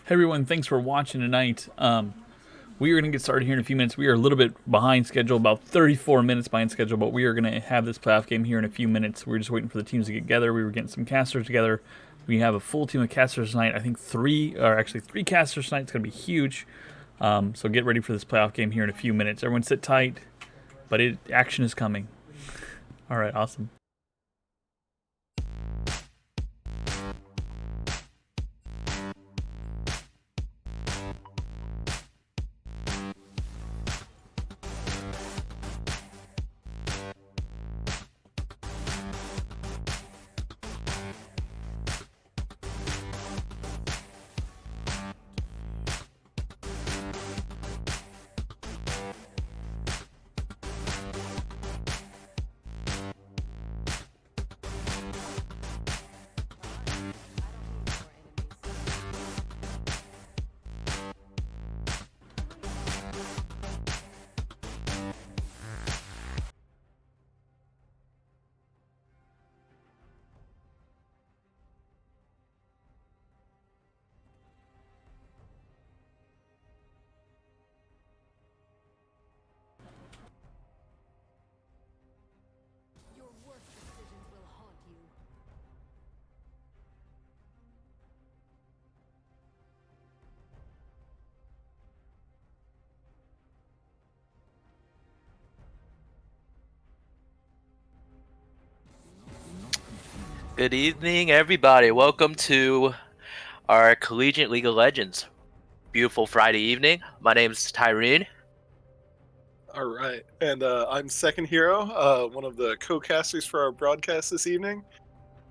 Hey everyone, thanks for watching tonight. We are going to get started here in a few minutes. We are a little bit behind schedule, about 34 minutes behind schedule, but we are going to have this playoff game here in a few minutes. We're just waiting for the teams to get together. We were getting some casters together. We have a full team of casters tonight. I think three casters tonight. It's going to be huge. So get ready for this playoff game here in a few minutes. Everyone sit tight, but action is coming. All right, awesome. Your worst decisions will haunt you. Good evening, everybody. Welcome to our Collegiate League of Legends. Beautiful Friday evening. My name's Tyreen. All right, and I'm Second Hero, one of the co-casters for our broadcast this evening.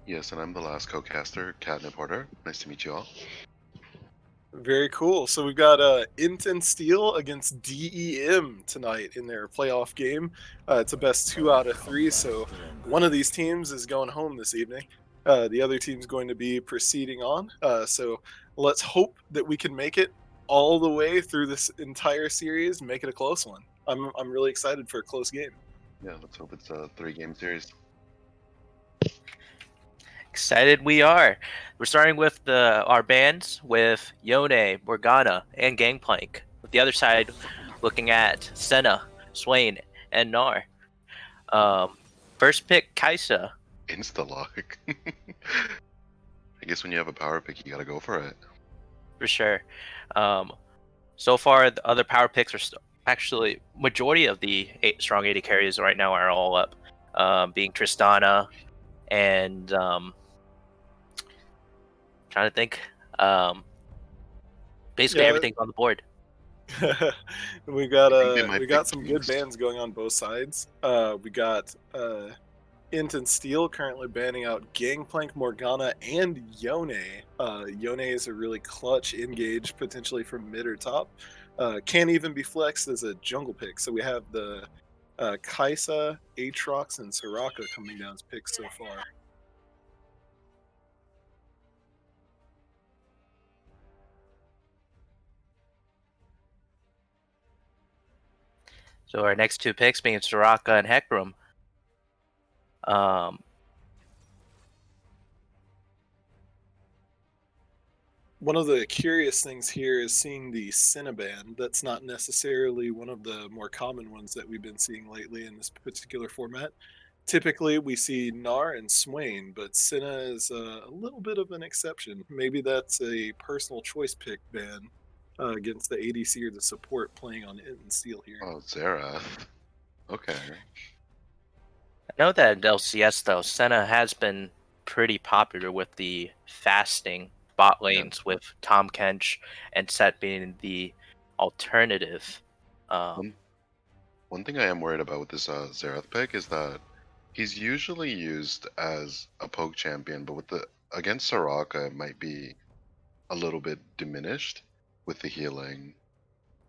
Yes, and I'm the last co-caster, Catnip Porter. Nice to meet you all. Very cool. So we've got Int and Steel against D.E.M tonight in their playoff game. It's a best 2 out of 3, so one of these teams is going home this evening. The other team's going to be proceeding on. So let's hope that we can make it all the way through this entire series, make it a close one. I'm really excited for a close game. Yeah, let's hope it's a 3-game series. Excited we are. We're starting with our bands with Yone, Morgana, and Gangplank. With the other side, looking at Senna, Swain, and Gnar. First pick, Kaisa. Insta-lock. I guess when you have a power pick, you gotta go for it. For sure. So far, the other power picks are actually majority of the strong 80 carries right now are all up, being Tristana and trying to think. Basically, Yeah, everything's on the board. we I think they might pick got some good Jinx. bans going on both sides. We got Int and Steel currently banning out Gangplank, Morgana, and Yone. Yone is a really clutch engage, potentially from mid or top. Can't even be flexed as a jungle pick. So we have the Kaisa, Aatrox, and Soraka coming down as picks so far. So our next two picks being Soraka and Hecarim. One of the curious things here is seeing the Cinnaband. That's not necessarily one of the more common ones that we've been seeing lately in this particular format. Typically, we see Gnar and Swain, but Cinna is a little bit of an exception. Maybe that's a personal choice pick ban against the ADC or the support playing on Int and Steel here. Oh, Xerath. Okay. I know that in LCS though, Senna has been pretty popular with the fasting bot lanes with Tom Kench and Set being the alternative. One thing I am worried about with this Xerath pick is that he's usually used as a poke champion, but against Soraka, it might be a little bit diminished with the healing.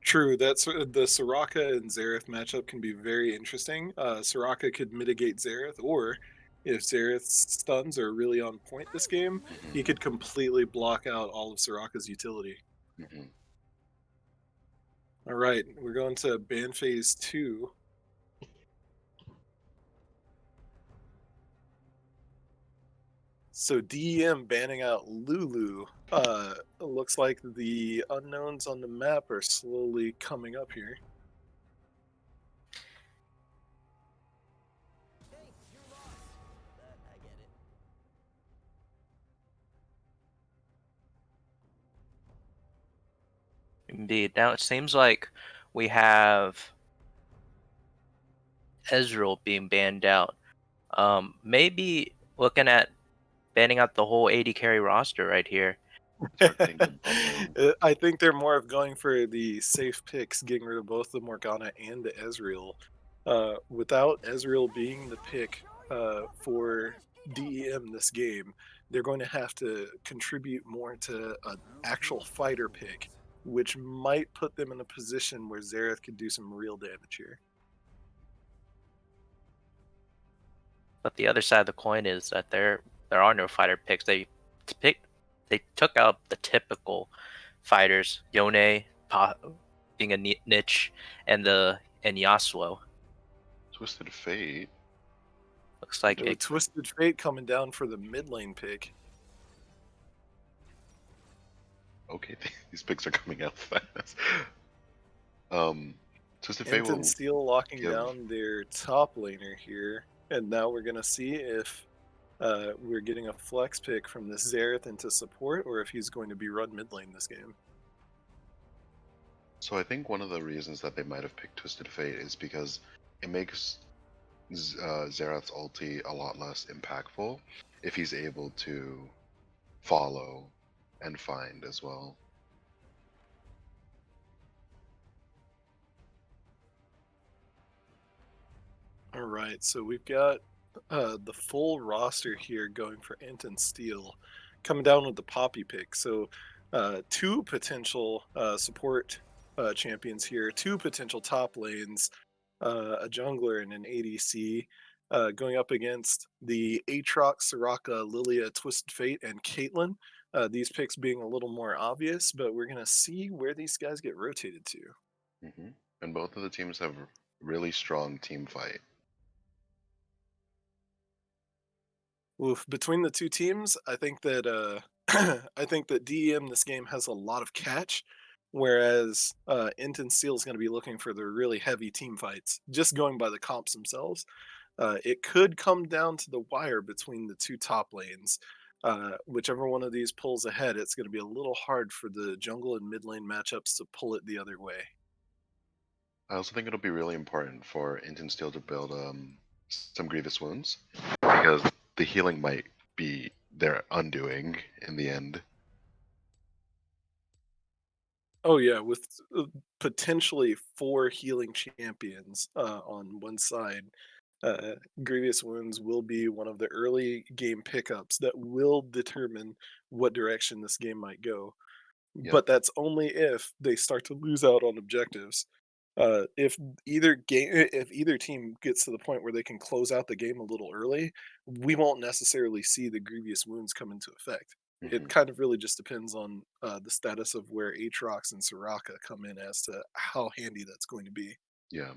True, that's the Soraka and Xerath matchup can be very interesting. Soraka could mitigate Xerath, or if Xerath's stuns are really on point this game, he could completely block out all of Soraka's utility. Mm-hmm. All right, we're going to ban phase 2. So D.E.M banning out Lulu. Looks like the unknowns on the map are slowly coming up here. Indeed. Now it seems like we have Ezreal being banned out. Maybe looking at banning out the whole 80 carry roster right here. Start playing the bot lane. I think they're more of going for the safe picks, getting rid of both the Morgana and the Ezreal. Without Ezreal being the pick for DEM this game, they're going to have to contribute more to an actual fighter pick, which might put them in a position where Xerath could do some real damage here. But the other side of the coin is that there are no fighter picks. They took out the typical fighters, Yone being a niche, and Yasuo. Twisted Fate. Looks like So Twisted Fate coming down for the mid lane pick. Okay, these picks are coming out fast. Twisted Fate Inton will Steel locking give. down their top laner here. And now we're going to see if we're getting a flex pick from this Xerath into support or if he's going to be run mid lane this game. So I think one of the reasons that they might have picked Twisted Fate is because it makes Xerath's ulti a lot less impactful if he's able to follow and find as well. All right, so we've got the full roster here going for Inton Steel, coming down with the Poppy pick. So two potential support champions here, two potential top lanes, a jungler and an ADC, going up against the Aatrox, Soraka, Lilia, Twisted Fate, and Caitlyn. These picks being a little more obvious, but we're going to see where these guys get rotated to. And both of the teams have really strong team fight. Oof, between the two teams, I think that I think that DEM this game has a lot of catch, whereas Inton Steel is going to be looking for the really heavy team fights. Just going by the comps themselves, it could come down to the wire between the two top lanes. Whichever one of these pulls ahead, it's going to be a little hard for the jungle and mid lane matchups to pull it the other way. I also think it'll be really important for Inton Steel to build some Grievous Wounds because the healing might be their undoing in the end. Oh yeah, with potentially four healing champions on one side, Grievous Wounds will be one of the early game pickups that will determine what direction this game might go. Yep. But that's only if they start to lose out on objectives. If either team gets to the point where they can close out the game a little early, we won't necessarily see the Grievous Wounds come into effect. It kind of really just depends on the status of where Aatrox and Soraka come in as to how handy that's going to be. Yeah.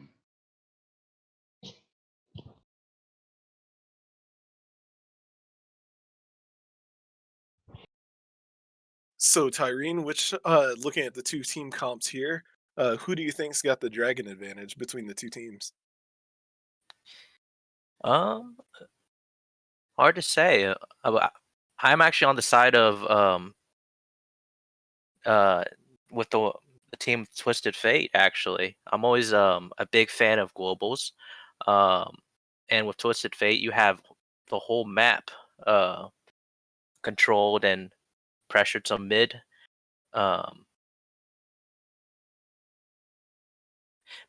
So Tyrene, which looking at the two team comps here, who do you think's got the dragon advantage between the two teams? um hard to say. I'm actually on the side of uh with the team Twisted Fate. Actually, I'm always a big fan of globals. Um, and with Twisted Fate, you have the whole map controlled and pressured. Some um,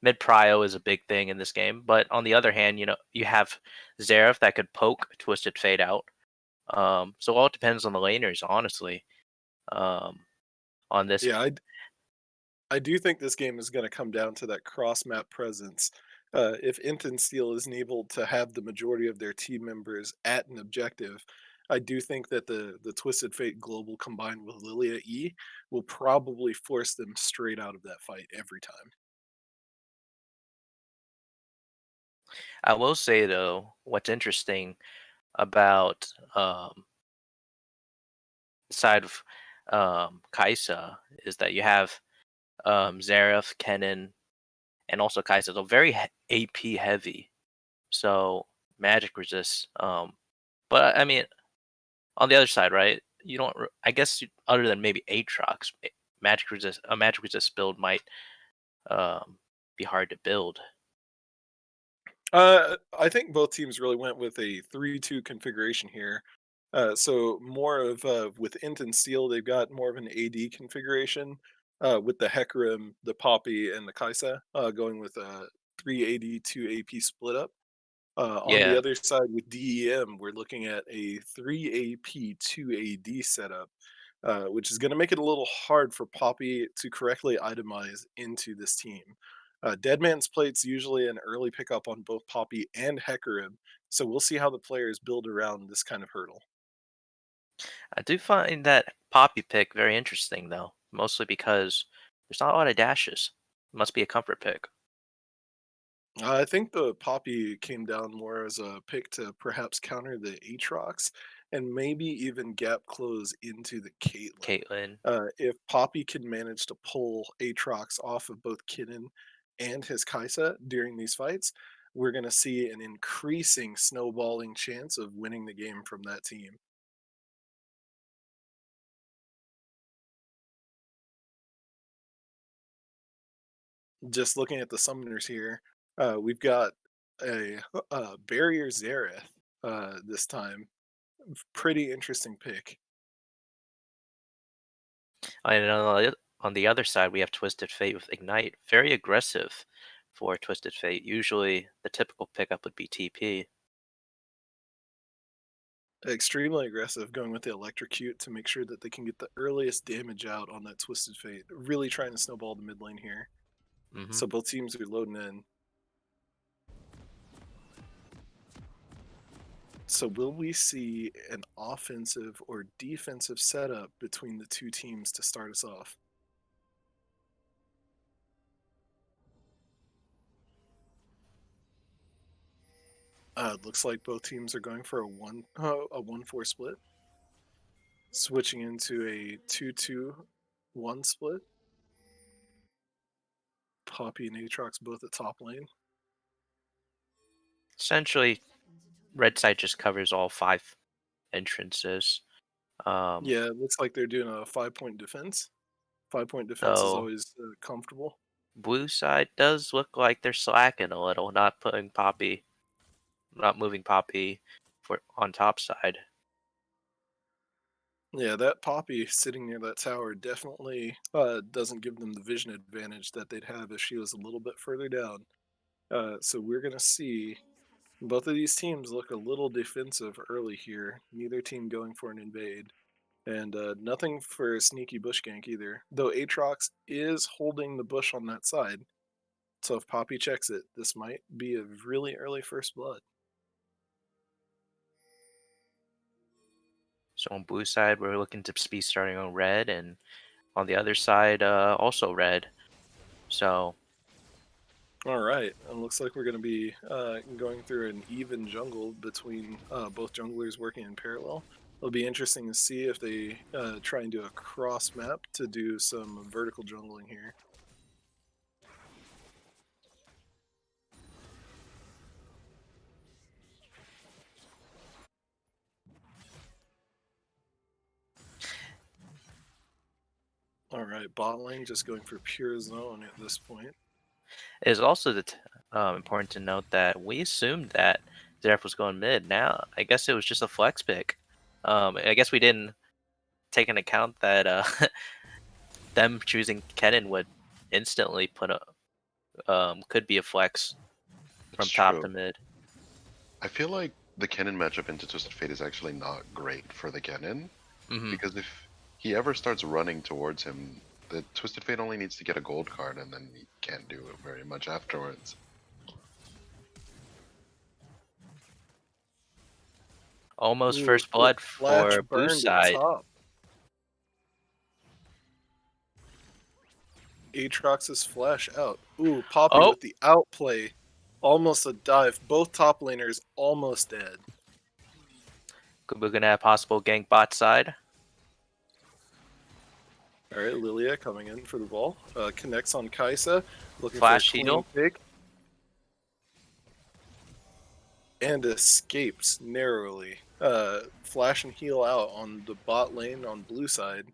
mid prio is a big thing in this game. But on the other hand, you have Xerath that could poke Twisted Fate out. So all depends on the laners, honestly. Um, on this, Yeah, I do think this game is going to come down to that cross map presence. If Inton Steel isn't able to have the majority of their team members at an objective, I do think that the Twisted Fate Global combined with Lilia E will probably force them straight out of that fight every time. I will say though, what's interesting about side of Kaisa is that you have Xerath, Kennen, and also Kaisa. So very AP heavy. So magic resist. But I mean, on the other side, right? You don't. I guess other than maybe Aatrox, magic resist build might um, be hard to build. I think both teams really went with a 3-2 configuration here. So more of with Int and Steel, they've got more of an AD configuration with the Hecarim, the Poppy, and the Kaisa going with a 3 AD, 2 AP split up. On the Yeah, other side with D.E.M, we're looking at a 3 AP, 2 AD setup, which is going to make it a little hard for Poppy to correctly itemize into this team. Deadman's Plate's usually an early pickup on both Poppy and Hecarim, so we'll see how the players build around this kind of hurdle. I do find that Poppy pick very interesting though, mostly because there's not a lot of dashes. Must be a comfort pick. I think the Poppy came down more as a pick to perhaps counter the Aatrox and maybe even gap close into the Caitlyn. Caitlyn. If Poppy can manage to pull Aatrox off of both Kidden and his Kaisa during these fights, we're going to see an increasing snowballing chance of winning the game from that team. Just looking at the summoners here, we've got a Barrier Xerath this time. Pretty interesting pick. And on the other side, we have Twisted Fate with Ignite. Very aggressive for Twisted Fate. Usually, the typical pickup would be TP. Extremely aggressive, going with the Electrocute to make sure that they can get the earliest damage out on that Twisted Fate. Really trying to snowball the mid lane here. Hmm. So both teams are loading in. So will we see an offensive or defensive setup between the two teams to start us off? It looks like both teams are going for a 1-4 split, switching into a 2-2-1 split. Poppy and Aatrox both at top lane. Essentially, red side just covers all 5 entrances. Um, Yeah, it looks like they're doing a 5-point defense. 5-point defense is though always comfortable. blue side does look like they're slacking a little, not moving Poppy for on top side. Yeah, that Poppy sitting near that tower definitely doesn't give them the vision advantage that they'd have if she was a little bit further down. So we're going to see both of these teams look a little defensive early here. Neither team going for an invade. And nothing for a sneaky bush gank either. Though Aatrox is holding the bush on that side. So if Poppy checks it, this might be a really early first blood. So on blue side, we're looking to be starting on red, and on the other side, also red. So All right, it looks like we're going to be going through an even jungle between both junglers working in parallel. It'll be interesting to see if they try and do a cross map to do some vertical jungling here. All right, bot lane just going for pure zone at this point. it is also important to note that we assumed that Zeref was going mid. Now, I guess it was just a flex pick. I guess we didn't take into account that them choosing Kennen would instantly put a could be a flex It's from top to true. mid. I feel like the Kennen matchup into Twisted Fate is actually not great for the Kennen, Hmm. because if he ever starts running towards him, the Twisted Fate only needs to get a gold card and then he can't do it very much afterwards. Almost Ooh, first the blood flash for blue burned at side. top. Aatrox's flash out. Ooh, Poppy Oh, with the outplay. Almost a dive. Both top laners almost dead. we're gonna have possible gank bot side. All right, Lilia coming in for the ball. Connects on Kaisa, looking Flash for a clean heal. pick. And escapes narrowly. Flash and heal out on the bot lane on blue side.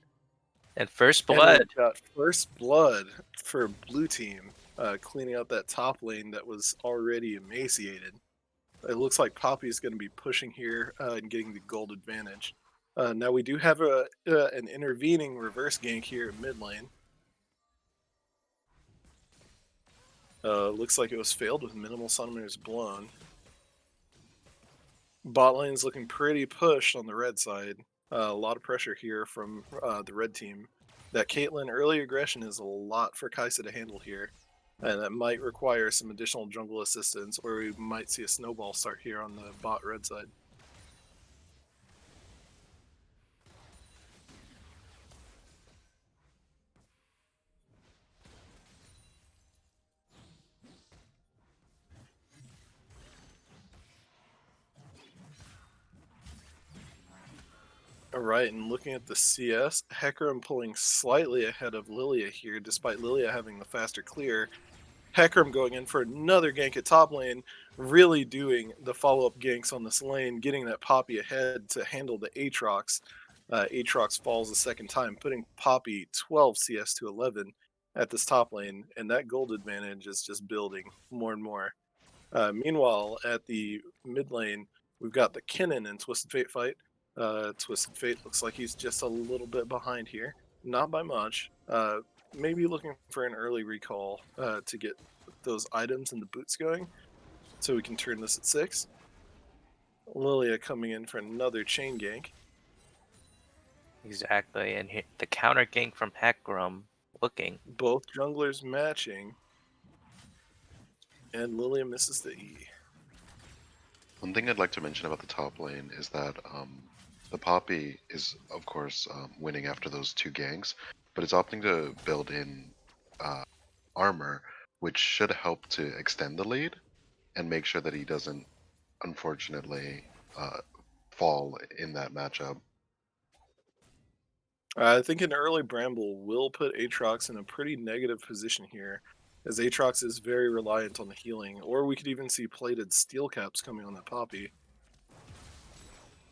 And first And blood. we've got first blood for blue team, cleaning out that top lane that was already emaciated. It looks like Poppy's going to be pushing here and getting the gold advantage. Now we do have an intervening reverse gank here in mid lane. Looks like it was failed with minimal summoners blown. Bot lane's looking pretty pushed on the red side. A lot of pressure here from the red team. That Caitlyn early aggression is a lot for Kaisa to handle here. And that might require some additional jungle assistance, or we might see a snowball start here on the bot red side. Alright, and looking at the CS, Hecarim pulling slightly ahead of Lilia here, despite Lilia having the faster clear. Hecarim going in for another gank at top lane, really doing the follow-up ganks on this lane, getting that Poppy ahead to handle the Aatrox. Aatrox falls a second time, putting Poppy 12 CS to 11 at this top lane, and that gold advantage is just building more and more. Meanwhile, at the mid lane, we've got the Kinnan and Twisted Fate fight. Twisted Fate looks like he's just a little bit behind here, not by much. Maybe looking for an early recall to get those items and the boots going, so we can turn this at 6. Lilia coming in for another chain gank. Exactly. And the counter gank from Hecarim looking. Both junglers matching, and Lilia misses the E. One thing I'd like to mention about the top lane is that the Poppy is, of course, winning after those 2 ganks, but it's opting to build in armor, which should help to extend the lead and make sure that he doesn't, unfortunately, fall in that matchup. I think an early Bramble will put Aatrox in a pretty negative position here, as Aatrox is very reliant on the healing, or we could even see plated steel caps coming on that Poppy.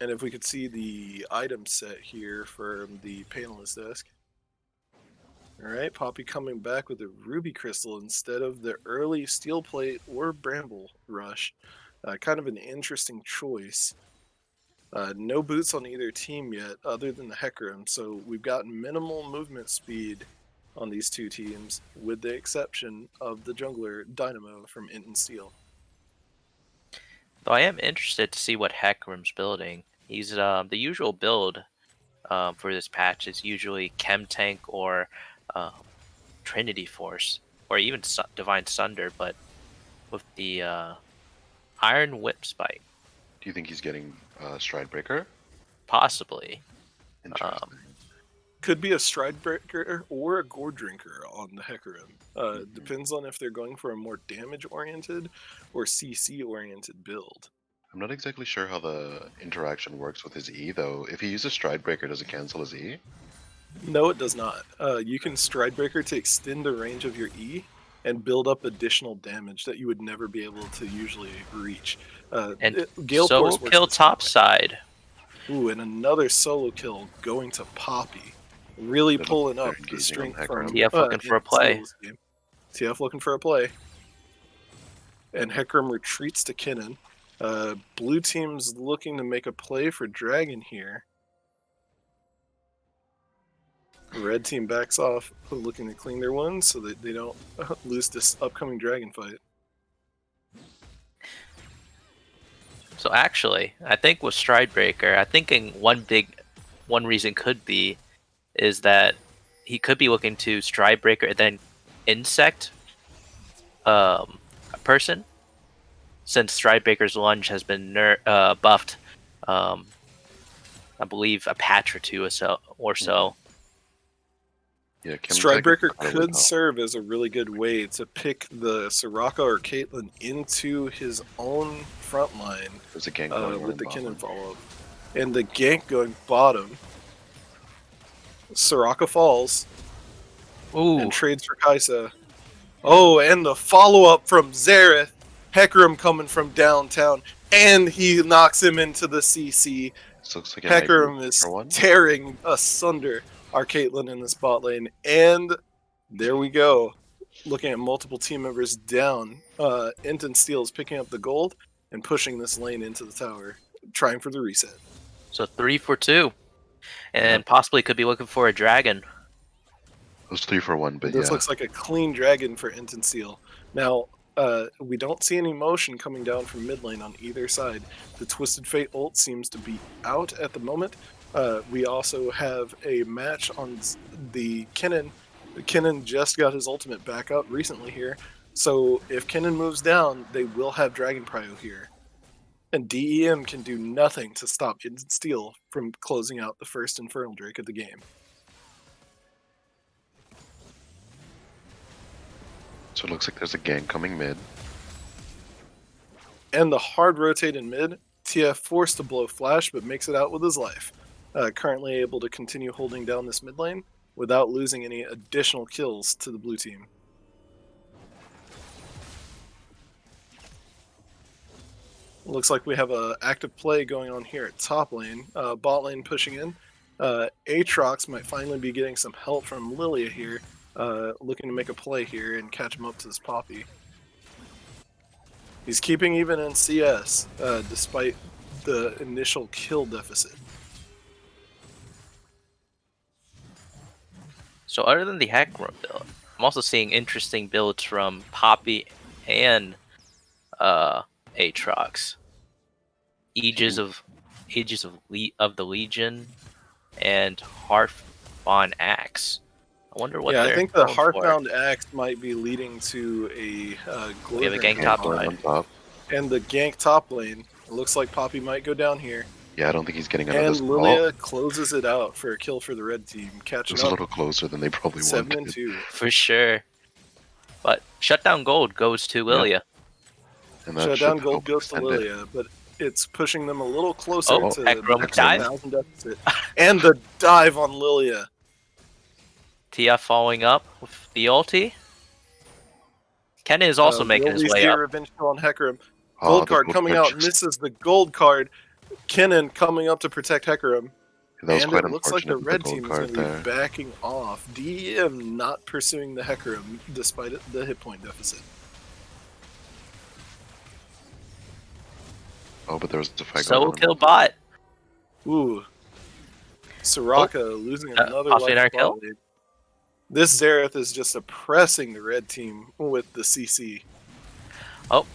And if we could see the item set here from the panelist desk. Alright, Poppy coming back with a Ruby Crystal instead of the early Steel Plate or Bramble Rush. Kind of an interesting choice. No boots on either team yet, other than the Hecarim, so we've got minimal movement speed on these two teams, with the exception of the jungler Dynamo from Int Steel. Though I am interested to see what Hecarim's building. He's the usual build for this patch is usually Chem Tank or Trinity Force, or even Divine Sunder, but with the Iron Whip Spike, Do you think he's getting Stride Breaker? possibly. Interesting. Could be a Stride Breaker or a Gore Drinker on the Hecarim. Depends on if they're going for a more damage-oriented or CC-oriented build. I'm not exactly sure how the interaction works with his E, though. If he uses Stride Breaker, does it cancel his E? No, it does not. You can Stride Breaker to extend the range of your E and build up additional damage that you would never be able to usually reach. And Gale solo Force works kill the same way. top side. Ooh, and another solo kill going to Poppy. Really They're pulling up engaging the on strength from Hecarim. TF looking for a Int play. Steel's game. TF looking for a play. And Hecarim retreats to Kinnan. Blue team's looking to make a play for Dragon here. Red team backs off, looking to clean their wounds so that they don't lose this upcoming Dragon fight. So actually, I think with Stride Breaker, I think one reason could be is that he could be looking to Stride Breaker and then insect a person, since Stride Breaker's lunge has been buffed, I believe a patch or two or so. Yeah, Chem Stride Tech is Breaker really could well. serve as a really good way to pick the Soraka or Caitlyn into his own front line There's a gank going on with the bot Kinnan lane. follow-up. And the gank going bottom. Soraka falls Ooh. and trades for Kaisa. Oh, and the follow-up from Xerath. Hecarim coming from downtown, and he knocks him into the CC. This looks like it might be Hecarim a is for one. tearing asunder our Caitlyn in the spot lane, and there we go. Looking at multiple team members down, Enton Steel is picking up the gold and pushing this lane into the tower, trying for the reset. So 3 for 2. And Yep. possibly could be looking for a dragon. It was 3 for 1, but This yeah. looks like a clean dragon for Enton Steel. Now, we don't see any motion coming down from mid lane on either side. The Twisted Fate ult seems to be out at the moment. We also have a match on the Kennen. Kennen just got his ultimate back up recently here. So if Kennen moves down, they will have Dragon Prio here. And D.E.M can do nothing to stop Enton Steel from closing out the first Infernal Drake of the game. So it looks like there's a gang coming mid. And the hard rotate in mid, TF forced to blow flash, but makes it out with his life. Currently able to continue holding down this mid lane without losing any additional kills to the blue team. Looks like we have an active play going on here at top lane. Bot lane pushing in. Aatrox might finally be getting some help from Lilia here, looking to make a play here and catch him up to this Poppy. He's keeping even in CS, despite the initial kill deficit. So other than the Hecarim build, I'm also seeing interesting builds from Poppy and Aatrox. Aegis of the Legion and Hearthbound Axe. I wonder what. Yeah, I they're think the going for. Hearthbound Axe might be leading to a We have a Glorfin gank top Going lane. on top. and the gank top lane. It looks like Poppy might go down here. Yeah, I don't think he's getting out of And this Lilia call. closes it out for a kill for the red team, It catching was a up little closer than they probably 7 wanted. and 2. For sure. But Shutdown Gold goes to Lilia. And that Shutdown should Gold help goes to extend it. Lilia, but it's pushing them a little closer Oh, to Hecarim the dive. 10,000 deficit. And the dive on Lilia. TF following up with the ulti. Kennen is also making his way up. Revenge kill on Hecarim. Oh, Gold the card gold coming card out, just- misses the gold card. Kennen coming up to protect Hecarim. That was And quite it looks like the unfortunate with red gold team is card going to there. be backing off. D.E.M not pursuing the Hecarim despite the hit point deficit. Oh, but there was a fight So going will on. kill bot. Ooh. Soraka losing another possibly life another kill? spot lead. This Xerath is just oppressing the red team with the CC. Oh.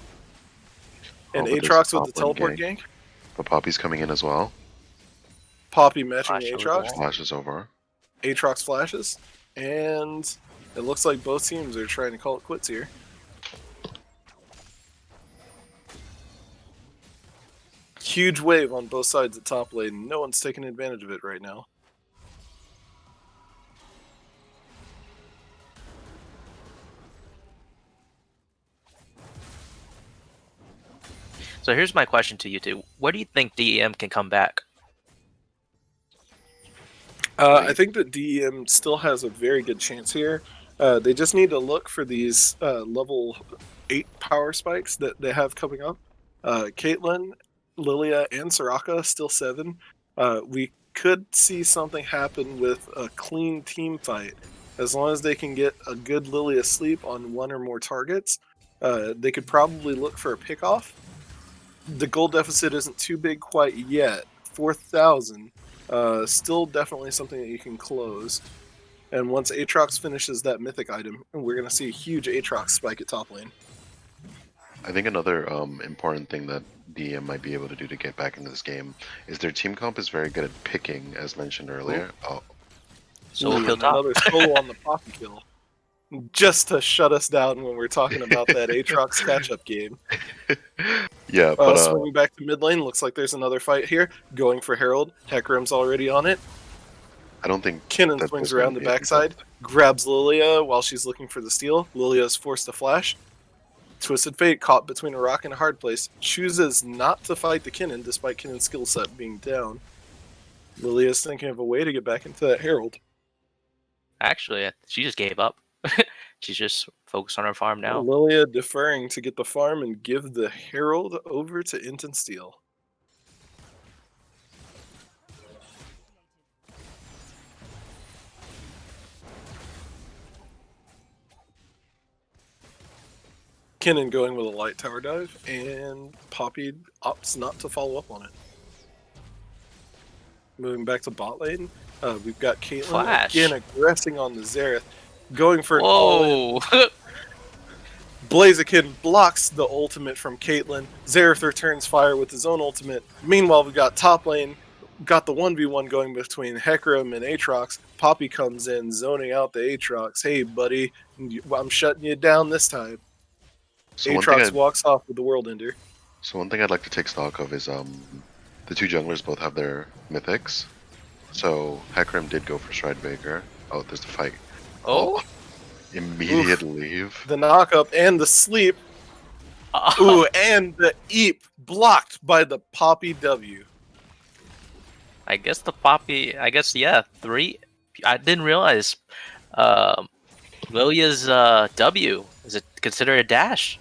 And Oh, but there's Aatrox a with the top lane teleport gank. gank. But Poppy's coming in as well. Poppy matching Flash over Aatrox. there. Flashes over. Aatrox flashes. And it looks like both teams are trying to call it quits here. Huge wave on both sides of top lane. No one's taking advantage of it right now. So here's my question to you two. Where do you think D.E.M can come back? I think that D.E.M still has a very good chance here. They just need to look for these level 8 power spikes that they have coming up. Caitlyn, Lilia, and Soraka still 7. We could see something happen with a clean team fight. As long as they can get a good Lilia sleep on one or more targets, they could probably look for a pickoff. The gold deficit isn't too big quite yet. 4,000. Still definitely something that you can close. And once Aatrox finishes that mythic item, we're going to see a huge Aatrox spike at top lane. I think another important thing that DM might be able to do to get back into this game is their team comp is very good at picking, as mentioned earlier. Oh, So we'll Ooh, kill and top. another solo on the Poppy kill. Just to shut us down when we're talking about that Aatrox catch-up game. yeah, but Swinging back to mid lane, looks like there's another fight here. Going for Herald. Hecarim's already on it. I don't think Kinnan that swings there's around gonna the be a backside, grabs Lilia while she's looking for the steal. Lilia is forced to flash. Twisted Fate, caught between a rock and a hard place, chooses not to fight the Kinnan despite Kinnan's skill set being down. Lilia is thinking of a way to get back into that Herald. Actually, she just gave up. She's just focused on her farm now. Lilia deferring to get the farm and give the Herald over to Inton Steel. Kinnan going with a light tower dive, and Poppy opts not to follow up on it. Moving back to bot lane, we've got Caitlyn Flash. again aggressing on the Xerath, going for an all-in. Whoa! Blaziken blocks the ultimate from Caitlyn. Xerath returns fire with his own ultimate. Meanwhile, we've got top lane, got the 1v1 going between Hecarim and Aatrox. Poppy comes in, zoning out the Aatrox. Hey, buddy, I'm shutting you down this time. So Aatrox walks off with the World Ender. So one thing I'd like to take stock of is the two junglers both have their mythics. So Hecarim did go for Stridebreaker. Oh, there's the fight. Oh! Immediate leave. The knockup and the sleep. Oh. Ooh, and the eep blocked by the Poppy W. I guess the Poppy. I guess yeah. 3. I didn't realize. Lilia's W is it considered a dash?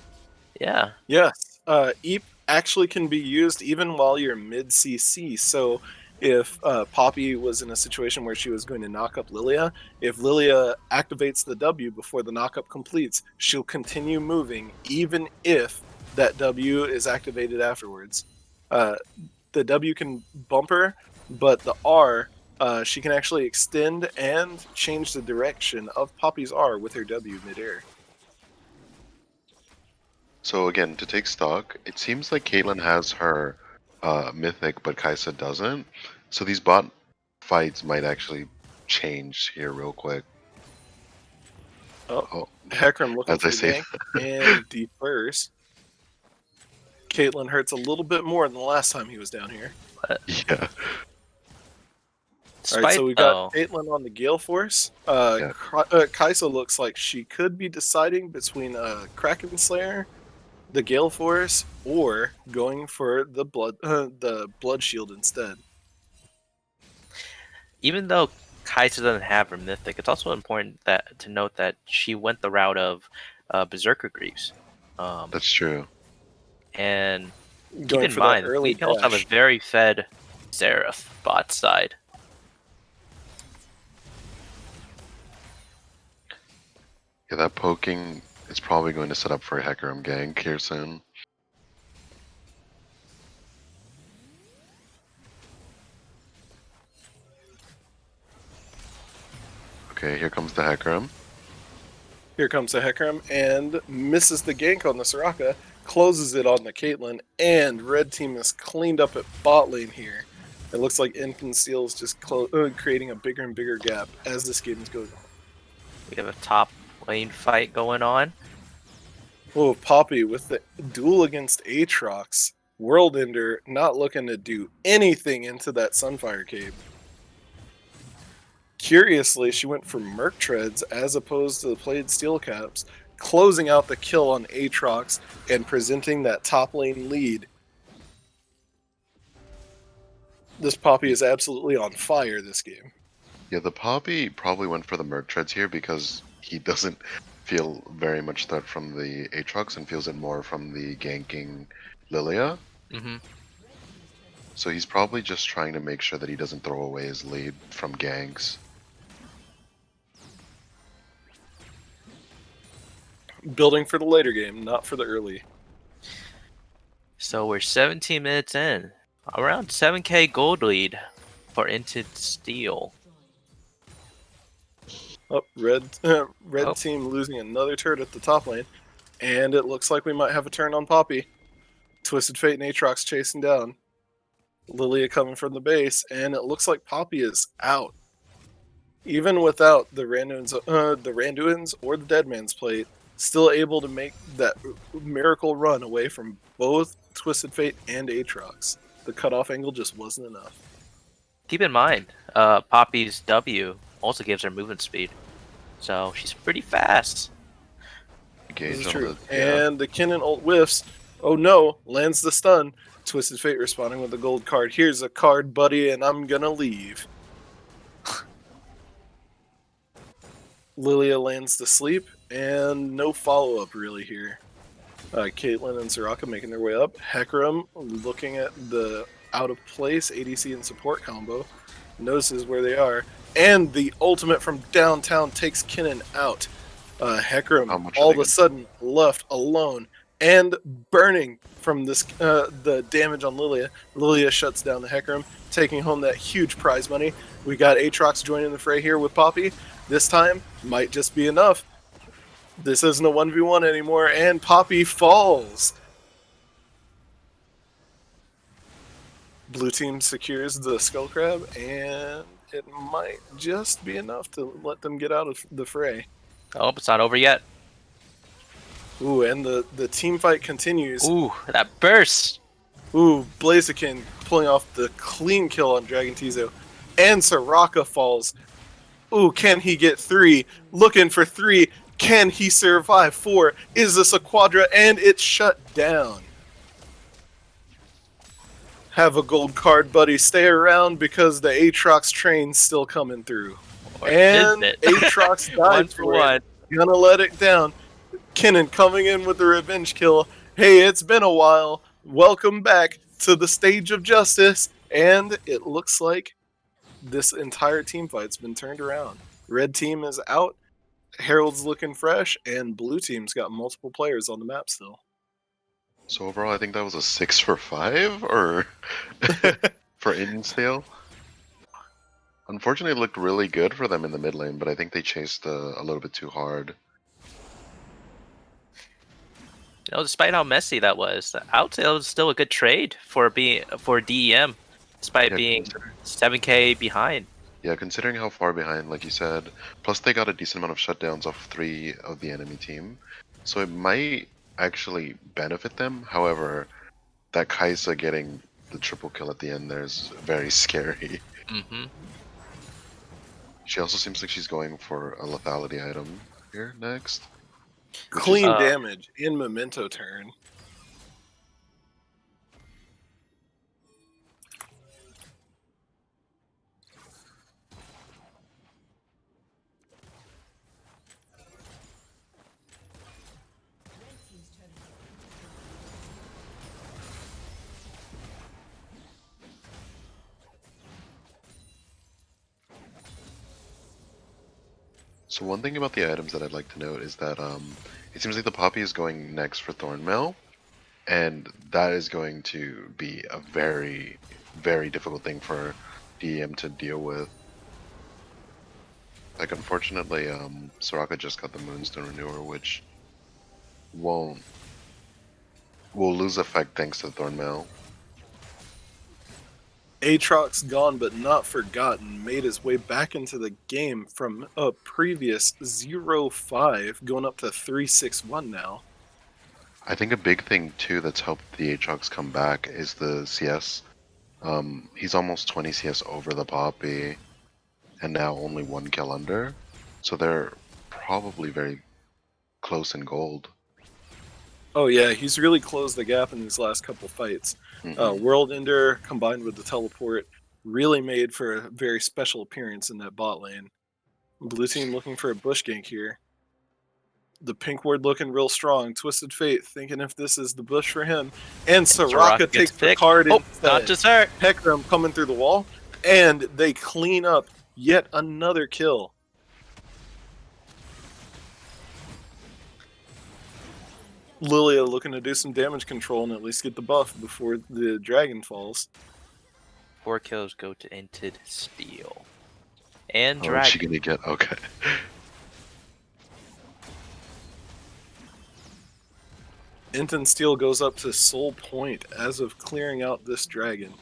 Yeah. Yes, eep actually can be used even while you're mid CC. So if Poppy was in a situation where she was going to knock up Lilia, if Lilia activates the W before the knockup completes, she'll continue moving even if that W is activated afterwards. The W can bump her, but the R, she can actually extend and change the direction of Poppy's R with her W midair. So again, to take stock, it seems like Caitlyn has her mythic, but Kai'Sa doesn't. So these bot fights might actually change here real quick. Oh, Hecarim looking As for I the say gank and defers. Caitlyn hurts a little bit more than the last time he was down here. Yeah. All right, so we got Oh, Caitlyn on the Gale Force. Yeah. Kai'Sa looks like she could be deciding between Kraken Slayer, the Gale Force, or going for the blood shield instead. even though Kai'Sa doesn't have her mythic, it's also important to note that she went the route of Berserker Greaves. That's true. And keep Going in for mind, that early we also have a dash. very fed Xerath bot side. Yeah, that poking is probably going to set up for a Hecarim gank here soon. Okay, here comes the Hecarim. Here comes the Hecarim and misses the gank on the Soraka, closes it on the Caitlyn, and red team is cleaned up at bot lane here. It looks like Inton Steel is just creating a bigger and bigger gap as this game is going on. We have a top lane fight going on. Oh, Poppy with the duel against Aatrox. World Ender not looking to do anything into that Sunfire Cape. Curiously, she went for Merc Treads as opposed to the Played Steel Caps, closing out the kill on Aatrox and presenting that top lane lead. This Poppy is absolutely on fire this game. Yeah, the Poppy probably went for the Merc Treads here because he doesn't feel very much threat from the Aatrox and feels it more from the ganking Lilia. Mm-hmm. So he's probably just trying to make sure that he doesn't throw away his lead from ganks. Building for the later game, not for the early. So we're 17 minutes in. Around 7k gold lead for Inton Steel. Oh, red team losing another turret at the top lane. And it looks like we might have a turn on Poppy. Twisted Fate and Aatrox chasing down. Lilia coming from the base, and it looks like Poppy is out. Even without the Randuin's or the Deadman's Plate, still able to make that miracle run away from both Twisted Fate and Aatrox. The cutoff angle just wasn't enough. Keep in mind, Poppy's W also gives her movement speed. So she's pretty fast. This is Engage on true. the, yeah. And the Kinnan ult whiffs. Oh no, lands the stun. Twisted Fate responding with a gold card. Here's a card, buddy, and I'm gonna leave. Lilia lands to sleep, and no follow-up really here. Caitlyn and Soraka making their way up. Hecarim looking at the out-of-place ADC and support combo. Notices where they are. And the ultimate from downtown takes Kinnan out. How Hecarim much are all they of a gonna? sudden left alone and burning from this the damage on Lilia. Lilia shuts down the Hecarim, taking home that huge prize money. We got Aatrox joining the fray here with Poppy. This time might just be enough. This isn't a 1v1 anymore, and Poppy falls. Blue team secures the Skull Crab, and it might just be enough to let them get out of the fray. Oh, it's not over yet. Ooh, and the team fight continues. Ooh, that burst. Ooh, Blaziken pulling off the clean kill on Dragon Tizo. And Soraka falls. Ooh, can he get 3? Looking for 3. Can he survive 4? Is this a quadra? And it's shut down. Have a gold card, buddy. Stay around because the Aatrox train's still coming through. Or And is it? Aatrox died One for for one. it. Gonna let it down. Kinnan coming in with the revenge kill. Hey, it's been a while. Welcome back to the stage of justice. And it looks like this entire team fight's been turned around. Red team is out. Herald's looking fresh, and blue team's got multiple players on the map still. So overall, I think that was a 6 for 5, or for Instale. Unfortunately, it looked really good for them in the mid lane, but I think they chased a little bit too hard. You know, despite how messy that was, I would say it was still a good trade for D.E.M, despite Yeah, being 7K behind. Yeah, considering how far behind, like you said, plus they got a decent amount of shutdowns off 3 of the enemy team, so it might actually benefit them. However, that Kaisa getting the triple kill at the end there is very scary. Mm-hmm. She also seems like she's going for a lethality item here next. Clean Uh, damage in Memento turn. So one thing about the items that I'd like to note is that it seems like the Poppy is going next for Thornmail, and that is going to be a very, very difficult thing for D.E.M to deal with. Like, unfortunately, Soraka just got the Moonstone Renewer, which will lose effect thanks to Thornmail. Aatrox gone but not forgotten, made his way back into the game from a previous 0-5 going up to 3-6-1 now. I think a big thing too that's helped the Aatrox come back is the CS. He's almost 20 CS over the Poppy, and now only 1 kill under. So they're probably very close in gold. Oh yeah, he's really closed the gap in these last couple fights. World Ender combined with the teleport really made for a very special appearance in that bot lane. Blue team looking for a bush gank here. The pink ward looking real strong. Twisted Fate thinking if this is the bush for him. And Soraka gets takes the picked. card Oh, instead. not just her. Hecarim coming through the wall. And they clean up yet another kill. Lilia looking to do some damage control and at least get the buff before the dragon falls. 4 kills go to Inted Steel. And Oh, is she Dragon. gonna get okay? Inton Steel goes up to Soul Point as of clearing out this dragon.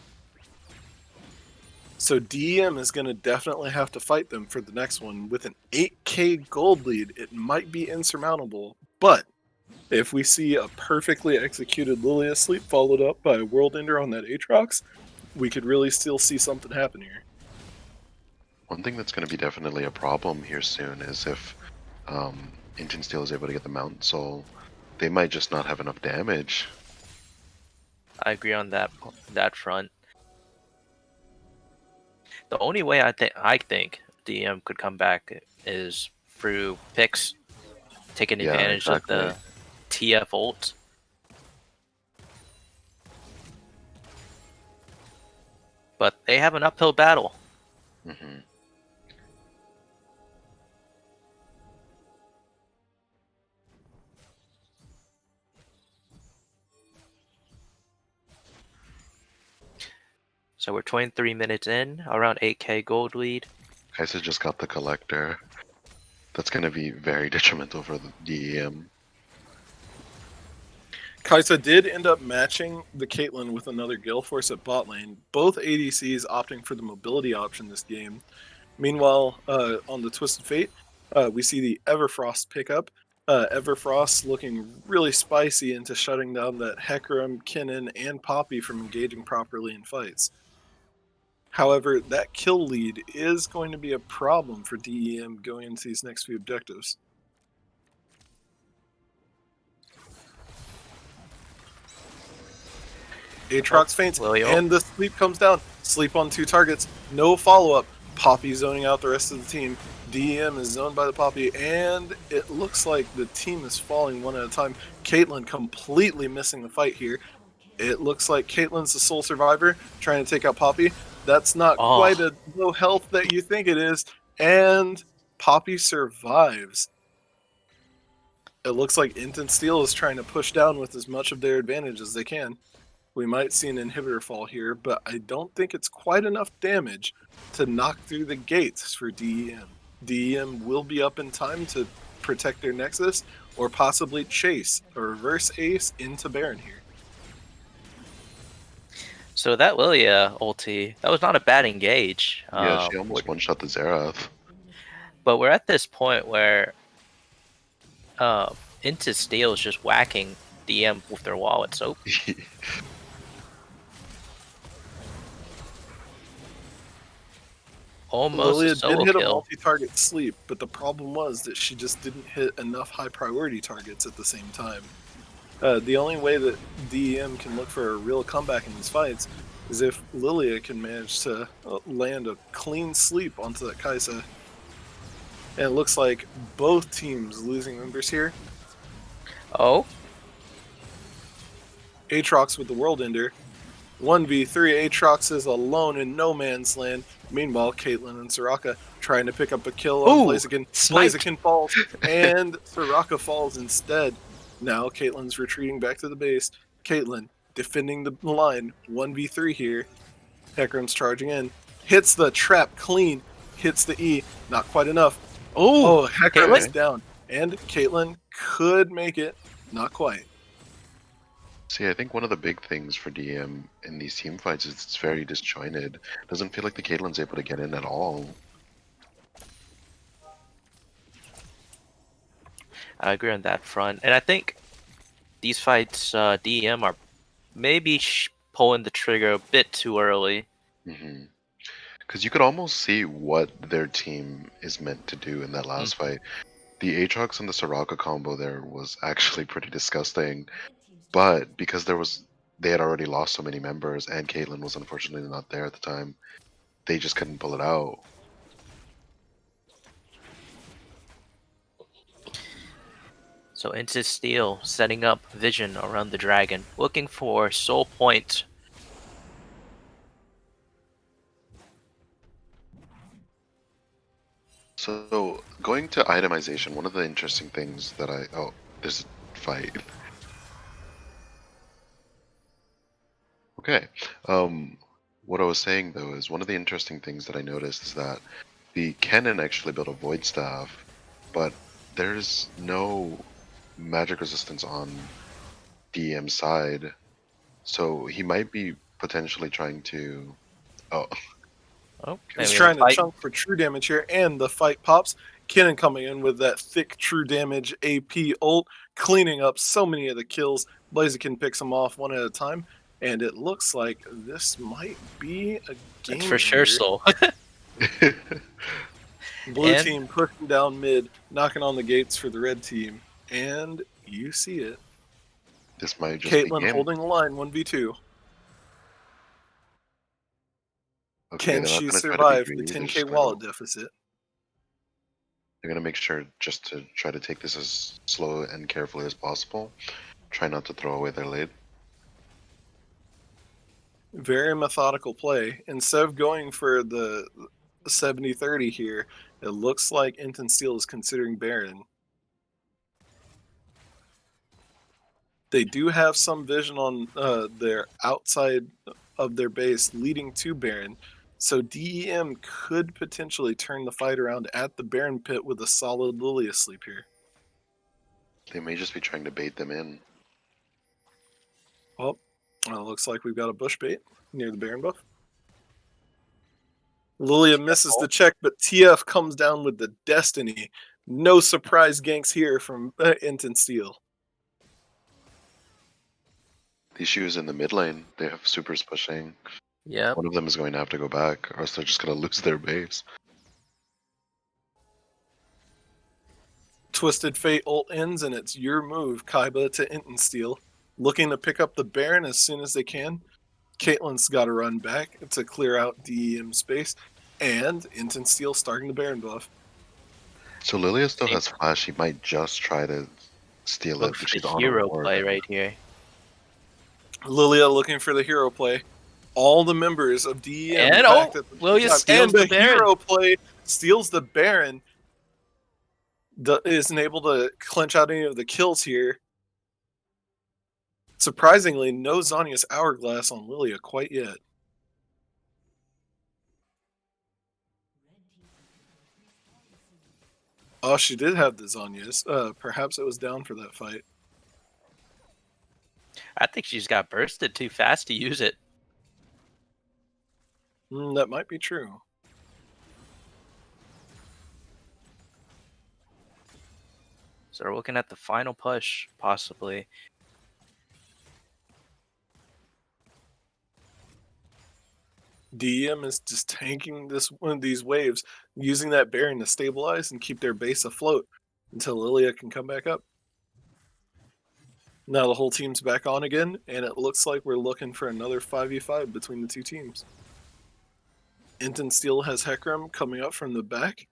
So D.E.M is going to definitely have to fight them for the next one. With an 8k gold lead, it might be insurmountable. But if we see a perfectly executed Lilia Sleep followed up by a World Ender on that Aatrox, we could really still see something happen here. One thing that's going to be definitely a problem here soon is if Inton Steel is able to get the Mountain Soul, they might just not have enough damage. I agree on that front. The only way I think D.E.M could come back is through picks, taking Yeah, advantage of exactly. the TF ult. But they have an uphill battle. Hmm. So we're 23 minutes in, around 8k gold lead. Kaisa just got the collector. That's going to be very detrimental for the DEM. Kaisa did end up matching the Caitlyn with another Gale Force at bot lane, both ADCs opting for the mobility option this game. Meanwhile, on the Twisted Fate, we see the Everfrost pickup. Everfrost looking really spicy into shutting down that Hecarim, Kinnan, and Poppy from engaging properly in fights. However, that kill lead is going to be a problem for DEM going into these next few objectives. Aatrox faints, William. and the sleep comes down. Sleep on 2 targets, no follow-up. Poppy zoning out the rest of the team. DEM is zoned by the Poppy, and it looks like the team is falling one at a time. Caitlyn completely missing the fight here. It looks like Caitlyn's the sole survivor, trying to take out Poppy. That's not quite a low health that you think it is, and Poppy survives. It looks like Instant Steel is trying to push down with as much of their advantage as they can. We might see an inhibitor fall here, but I don't think it's quite enough damage to knock through the gates for DEM. DEM will be up in time to protect their Nexus, or possibly chase a reverse ace into Baron here. So that Lilia ulti, that was not a bad engage. Yeah, she almost one-shot the Xerath. But we're at this point where Into Steel is just whacking DM with their wallet soap. Almost Lilia a solo did hit a kill. multi-target sleep, but the problem was that she just didn't hit enough high-priority targets at the same time. The only way that DEM can look for a real comeback in these fights is if Lilia can manage to land a clean sleep onto that Kaisa. And it looks like both teams losing members here. Oh, Aatrox with the World Ender. 1v3, Aatrox is alone in no man's land. Meanwhile, Caitlyn and Soraka trying to pick up a kill on Blaziken. sniped. Blaziken falls, and Soraka falls instead. Now Caitlyn's retreating back to the base. Caitlyn defending the line. 1v3 here. Hecarim's charging in. Hits the trap clean. Hits the E. Not quite enough. Oh, Hecarim Caitlyn? is down. And Caitlyn could make it. Not quite. See, I think one of the big things for DM in these team fights is it's very disjointed. Doesn't feel like the Caitlyn's able to get in at all. I agree on that front. And I think these fights, DEM are maybe pulling the trigger a bit too early. Because you could almost see what their team is meant to do in that last fight. The Aatrox and the Soraka combo there was actually pretty disgusting. But because they had already lost so many members, and Caitlyn was unfortunately not there at the time, they just couldn't pull it out. So Into Steel setting up vision around the dragon, looking for soul point. So going to itemization, one of the interesting things that there's a fight. Okay. What I was saying though is one of the interesting things that I noticed is that the Kennen actually built a Void Staff, but there's no magic resistance on DEM's side, so he might be potentially trying to. Oh, He's trying to chunk for true damage here, and the fight pops. Kinnan coming in with that thick true damage AP ult, cleaning up so many of the kills. Blaziken picks them off one at a time, and it looks like this might be a game. It's for sure soul. Blue team pushing down mid, knocking on the gates for the red team, and you see it. This might just Caitlyn be holding the line 1v2. Okay, Can she survive the 10k wallet deficit? They're gonna make sure just to try to take this as slow and carefully as possible. Try not to throw away their lead. Very methodical play. Instead of going for the 70-30 here, it looks like Inton Steel is considering Baron. They do have some vision on their outside of their base leading to Baron. So D.E.M could potentially turn the fight around at the Baron pit with a solid Lilia sleep here. They may just be trying to bait them in. Well, looks like we've got a bush bait near the Baron buff. Lilia misses the check, but TF comes down with the Destiny. No surprise ganks here from Inton Steel. The issue is in the mid lane. They have supers pushing. Yep. One of them is going to have to go back, or else they're just going to lose their base. Twisted Fate ult ends, and it's your move, Kaiba, to Inton Steel. Looking to pick up the Baron as soon as they can. Caitlyn's got to run back to clear out DEM space, and Inton Steel starting the Baron buff. So Lilia still has flash. She might just try to steal it, Look but for she's the on hero a ward. play right here. Lilia looking for the hero play. All the members of DEM And packed at the Lilia top, steals and the Baron. hero play steals the Baron. Isn't able to clinch out any of the kills here. Surprisingly, no Zhonya's Hourglass on Lilia quite yet. Oh, she did have the Zhonya's. Perhaps it was down for that fight. I think she's got bursted too fast to use it. That might be true. So we're looking at the final push, possibly. DM is just tanking one of these waves, using that Baron to stabilize and keep their base afloat until Lilia can come back up. Now the whole team's back on again, and it looks like we're looking for another 5v5 between the two teams. Inton Steel has Hecarim coming up from the back.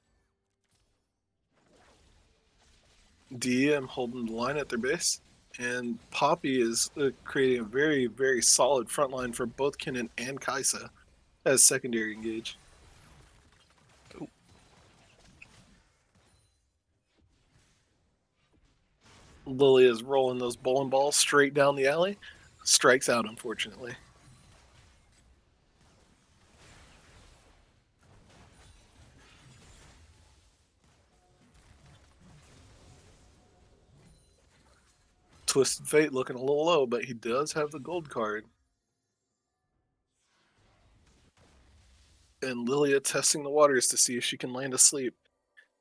DM holding the line at their base. And Poppy is creating a very, very solid front line for both Kennen and Kaisa as secondary engage. Lily is rolling those bowling balls straight down the alley. Strikes out, unfortunately. Twisted Fate looking a little low, but he does have the gold card. And Lilia testing the waters to see if she can land asleep.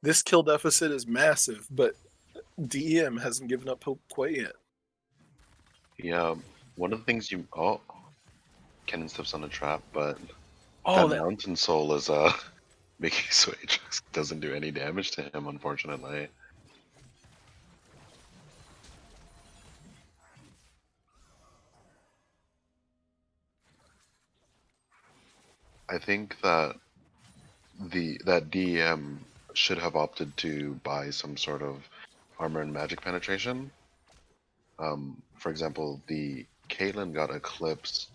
This kill deficit is massive, but D.E.M hasn't given up hope quite yet. Yeah, one of the things you... Oh, Kennen steps on a trap, but Oh, that Mountain Soul is making so it just doesn't do any damage to him, unfortunately. I think that that D.E.M should have opted to buy some sort of armor and magic penetration. For example, the Caitlyn got Eclipse,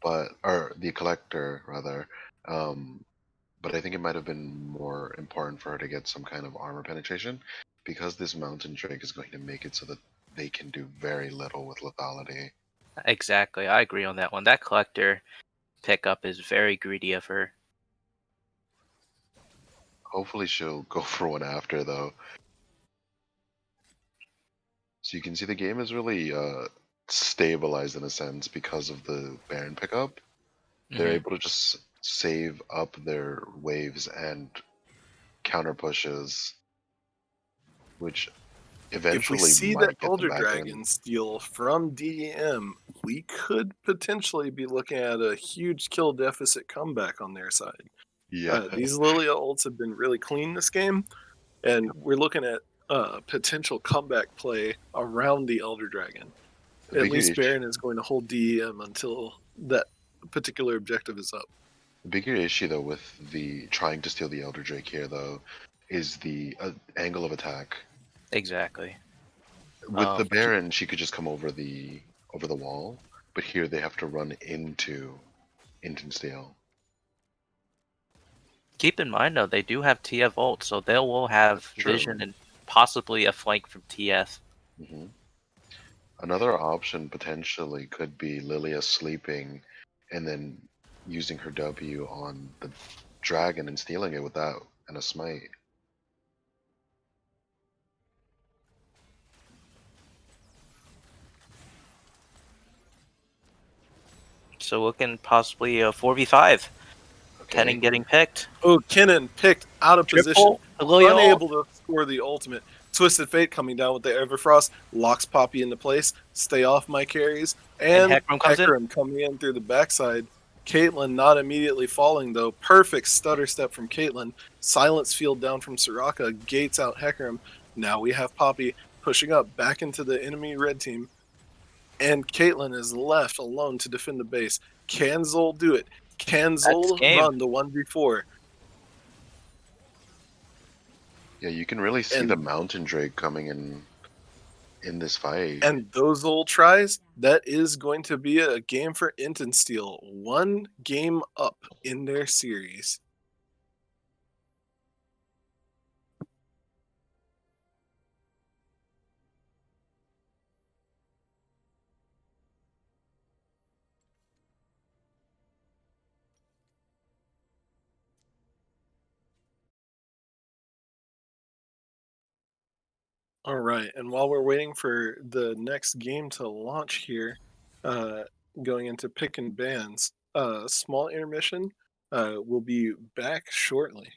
or the Collector rather, but I think it might have been more important for her to get some kind of armor penetration, because this Mountain Drake is going to make it so that they can do very little with lethality. exactly. I agree on that one. That collector pickup is very greedy of her. Hopefully she'll go for one after, though. So you can see the game is really stabilized in a sense because of the Baron pickup. They're able to just save up their waves and counter pushes, which eventually If we see might that get Elder them back Dragon in. steal from D.E.M, we could potentially be looking at a huge kill deficit comeback on their side. Yeah, These Lilia ults have been really clean this game, and we're looking at potential comeback play around the Elder Dragon. the At bigger least issue, Baron is going to hold D.E.M until that particular objective is up. the bigger issue though with the trying to steal the Elder Drake here though is the angle of attack. Exactly. With the Um, Baron, she could just come over the wall, but here they have to run into Steel. keep in mind though, they do have TF ult, so they will have True. vision and possibly a flank from TF. hmm Another option potentially could be Lilia sleeping and then using her W on the dragon and stealing it with that and a smite. So looking possibly a 4v5. Okay. Kennen getting picked. Oh, Kennen picked out of position, Triple Lilia ult. unable to score the ultimate. Twisted Fate coming down with the Everfrost, locks Poppy into place. Stay off my carries. And And Hecarim comes in. Hecarim coming in through the backside. Caitlyn not immediately falling, though. Perfect stutter step from Caitlyn. Silence field down from Soraka. Gates out Hecarim. Now we have Poppy pushing up back into the enemy red team. And Caitlyn is left alone to defend the base. Can Zol do it? Can Zol game. run the 1v4? Yeah, you can really see the And Mountain Drake coming in this fight. and those old tries, that is going to be a game for Steel. One game up in their series. All right, and while we're waiting for the next game to launch here, uh, going into pick and bans, small intermission. We'll be back shortly.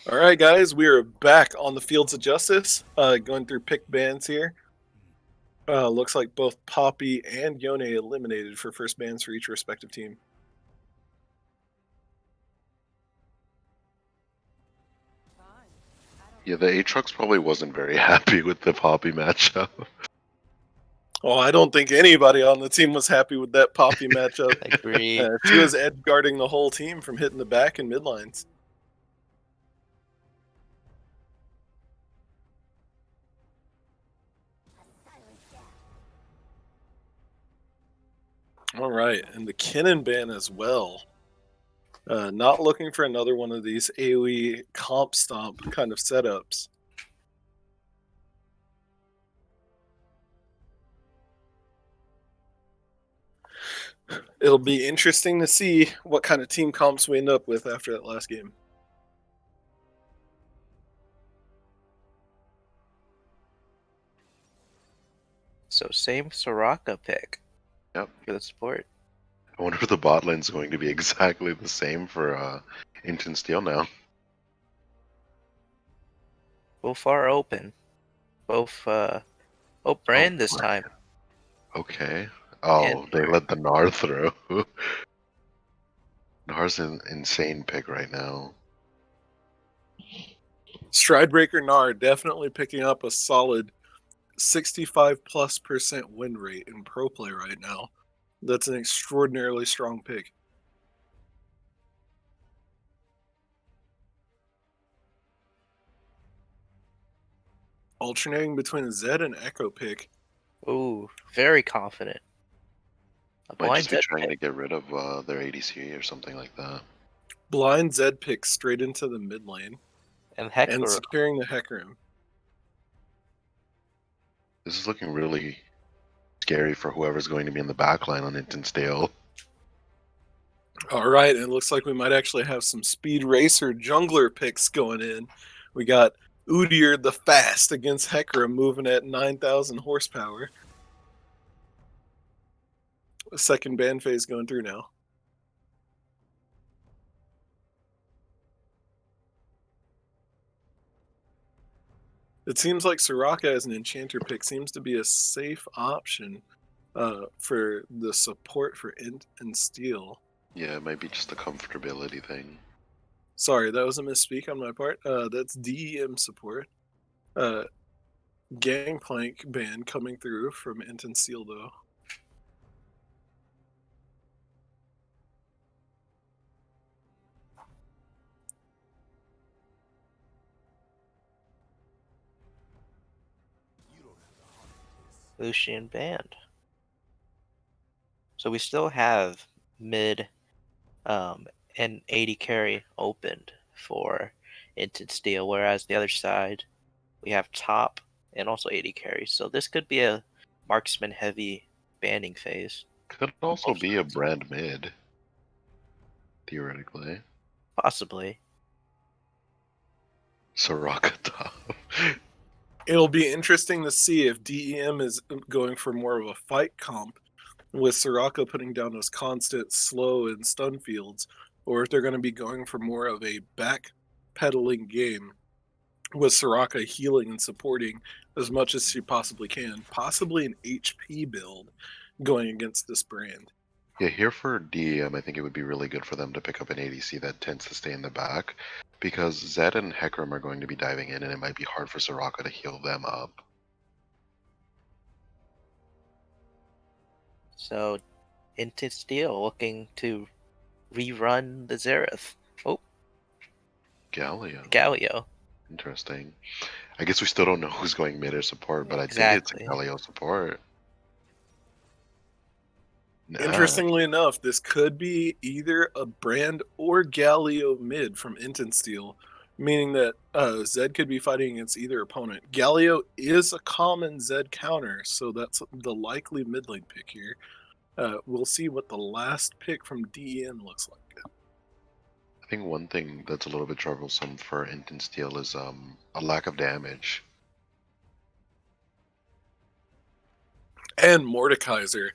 All right, guys, we are back on the Fields of Justice, going through pick bans here. Looks like both Poppy and Yone eliminated for first bans for each respective team. Yeah, the Aatrox probably wasn't very happy with the Poppy matchup. Oh, I don't think anybody on the team was happy with that Poppy matchup. Agree. She was edge guarding the whole team from hitting the back and mid lines. All right, and the Kinnan ban as well. Not looking for another one of these AoE comp stomp kind of setups. It'll be interesting to see what kind of team comps we end up with after that last game. So same Soraka pick Yep. for the support. I wonder if the bot lane's going to be exactly the same for Inton Steel now. Both are open. Both Brand this time. Okay. Oh, And they let the Gnar through. Gnar's an insane pick right now. Stridebreaker Nard definitely picking up a solid 65+% win rate in pro play right now. That's an extraordinarily strong pick. Alternating between a Zed and Echo pick. ooh, very confident. A Might blind just be Zed trying to pick. get rid of their ADC or something like that. Blind Zed pick straight into the mid lane. And And Hecarim. securing the Hecarim. This is looking really scary for whoever's going to be in the backline on Inton Steel. All right, and it looks like we might actually have some Speed Racer jungler picks going in. We got Udyr the Fast against Hecarim moving at 9,000 horsepower. The second ban phase going through now. It seems like Soraka as an enchanter pick seems to be a safe option for the support for Int and Steel. Yeah, it might be just a comfortability thing. Sorry, that was a misspeak on my part. That's D.E.M support. Gangplank ban coming through from Int and Steel though. Lucian banned. So we still have mid and 80 carry opened for Inted Steel, whereas the other side we have top and also 80 carry. So this could be a marksman heavy banning phase. Could also be a brand mid, theoretically. Possibly. Soraka top. It'll be interesting to see if D.E.M is going for more of a fight comp with Soraka putting down those constant slow and stun fields, or if they're going to be going for more of a back-pedaling game with Soraka healing and supporting as much as she possibly can, possibly an HP build going against this brand. Yeah, here for D.E.M, I think it would be really good for them to pick up an ADC that tends to stay in the back, because Zed and Hecarim are going to be diving in, and it might be hard for Soraka to heal them up. So Inted Steel looking to rerun the Xerath. Oh, Galio. Interesting. I guess we still don't know who's going mid or support, but Exactly. I think it's a Galio support. Nah. Interestingly enough, this could be either a brand or Galio mid from Inton Steel, meaning that Zed could be fighting against either opponent. Galio is a common Zed counter, so that's the likely mid lane pick here. We'll see what the last pick from D.E.M looks like. I think one thing that's a little bit troublesome for Inton Steel is a lack of damage. And Mordekaiser.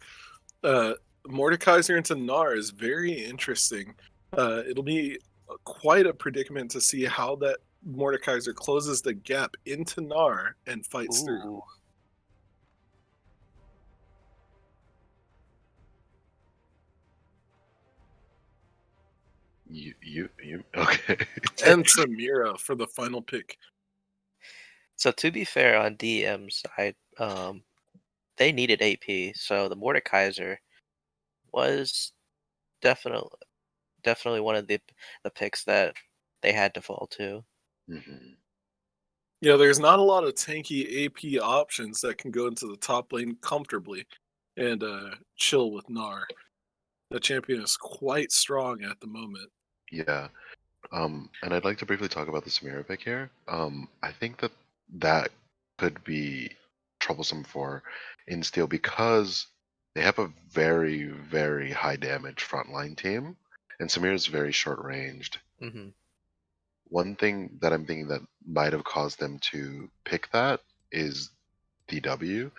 Mordekaiser into Gnar is very interesting. It'll be quite a predicament to see how that Mordekaiser closes the gap into Gnar and fights through. Ooh. You okay. And Samira for the final pick. So to be fair, on D.E.M's side, they needed AP, so the Mordekaiser was definitely one of the picks that they had to fall to. hmm Yeah, there's not a lot of tanky AP options that can go into the top lane comfortably and chill with Gnar. The champion is quite strong at the moment. Yeah. And I'd like to briefly talk about the Samira pick here. I think that that could be troublesome for Insteel because they have a very, very high damage frontline team, and Samira's very short ranged. Hmm. One thing that I'm thinking that might have caused them to pick that is DW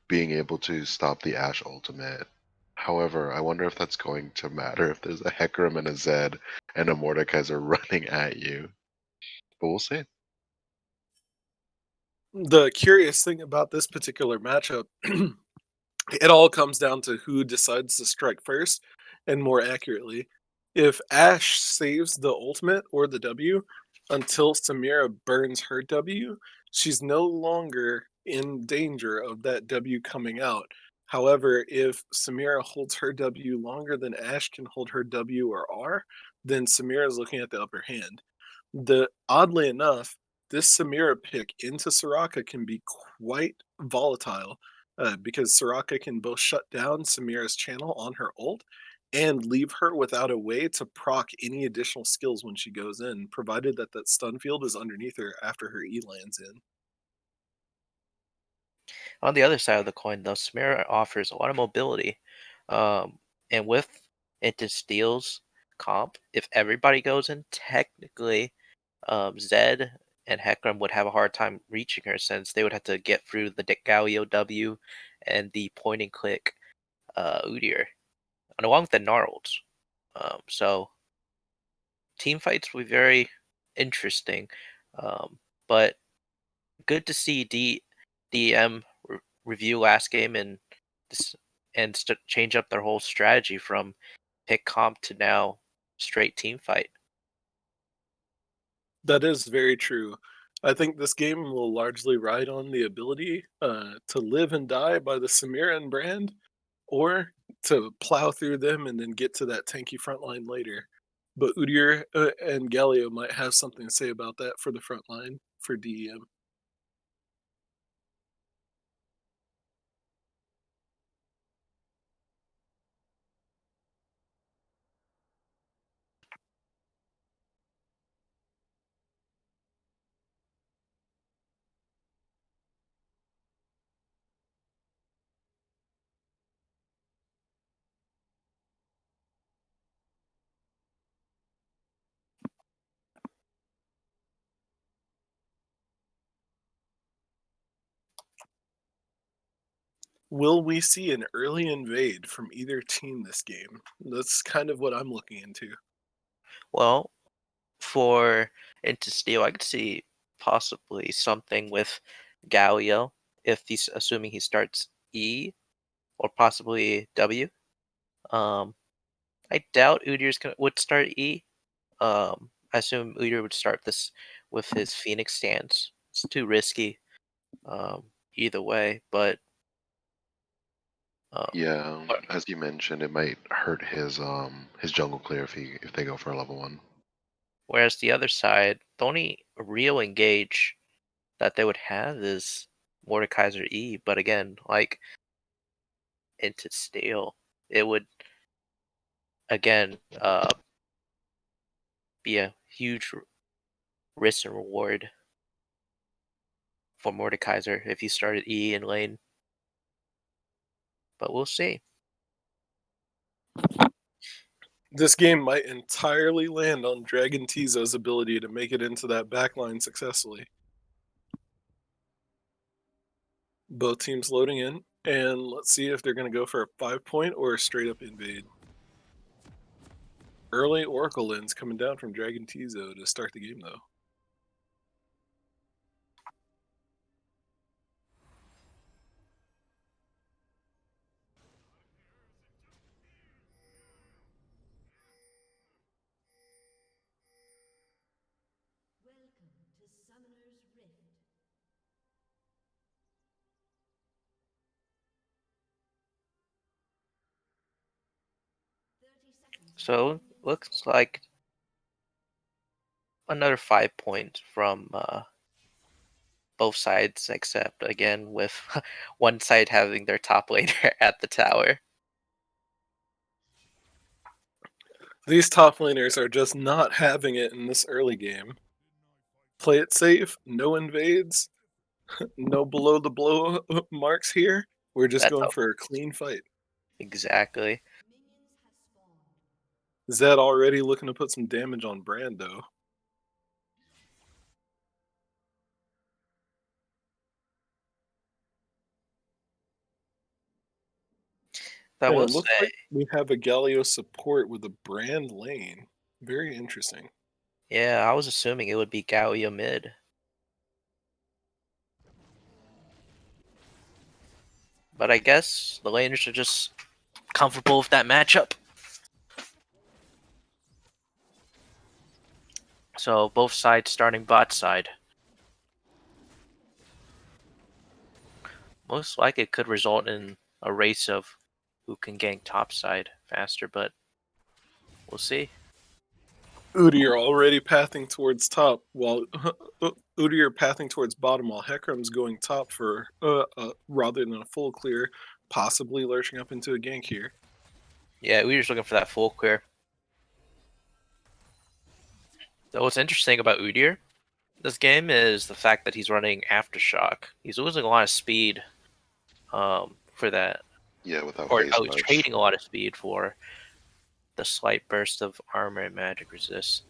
being able to stop the Ashe ultimate. However, I wonder if that's going to matter if there's a Hecarim and a Zed and a Mordekaiser running at you. But we'll see. The curious thing about this particular matchup, it all comes down to who decides to strike first, and more accurately, if Ashe saves the ultimate or the W until Samira burns her W, she's no longer in danger of that W coming out. However, if Samira holds her W longer than Ashe can hold her W or R, then Samira is looking at the upper hand. Oddly enough, this Samira pick into Soraka can be quite volatile because Soraka can both shut down Samira's channel on her ult and leave her without a way to proc any additional skills when she goes in, provided that that stun field is underneath her after her E lands in. On the other side of the coin, though, Samira offers a lot of mobility, and with Into Steel's comp, if everybody goes in, technically, Zed and Hecarim would have a hard time reaching her since they would have to get through the Galio W and the point and click Udyr, and along with the Gnarls. So team fights will be very interesting, but good to see D.E.M review last game and this and change up their whole strategy from pick comp to now straight team fight. That is very true. I think this game will largely ride on the ability to live and die by the Samiran brand, or to plow through them and then get to that tanky front line later. But Udyr and Galio might have something to say about that for the front line for DEM. Will we see an early invade from either team this game? That's kind of what I'm looking into. Well, for Into Steel, I could see possibly something with Galio if he's assuming he starts E or possibly W. Um, I doubt would start E. I assume Udyr would start this with his Phoenix stance. It's too risky. Either way, but um, Yeah, but- as you mentioned, it might hurt his jungle clear if they go for a level 1. whereas the other side, the only real engage that they would have is Mordekaiser E. But again, like into Steel, it would again be a huge risk and reward for Mordekaiser if he started E in lane. But we'll see. This game might entirely land on Dragon Tizo's ability to make it into that backline successfully. Both teams loading in, and let's see if they're going to go for a 5-point or a straight up invade. Early Oracle lens coming down from Dragon Tizo to start the game, though. So looks like another 5 points from both sides, except again with one side having their top laner at the tower. These top laners are just not having it in this early game. Play it safe, no invades, no below the blow marks here. We're just That's going how, for a clean fight. exactly. Zed already looking to put some damage on Brando. I And will it looks say, like we have a Galio support with a Brand lane. Very interesting. yeah, I was assuming it would be Galio mid. But I guess the laners are just comfortable with that matchup. So both sides starting bot side. Most likely it could result in a race of who can gank top side faster, but we'll see. Udyr already pathing towards top, while Udyr pathing towards bottom, while Hecarim's going top for rather than a full clear, possibly lurching up into a gank here. Yeah, we were just looking for that full clear. So what's interesting about Udyr this game is the fact that he's running Aftershock. He's losing a lot of speed for that. Yeah, without Or phase he's rush. trading a lot of speed for the slight burst of armor and magic resist.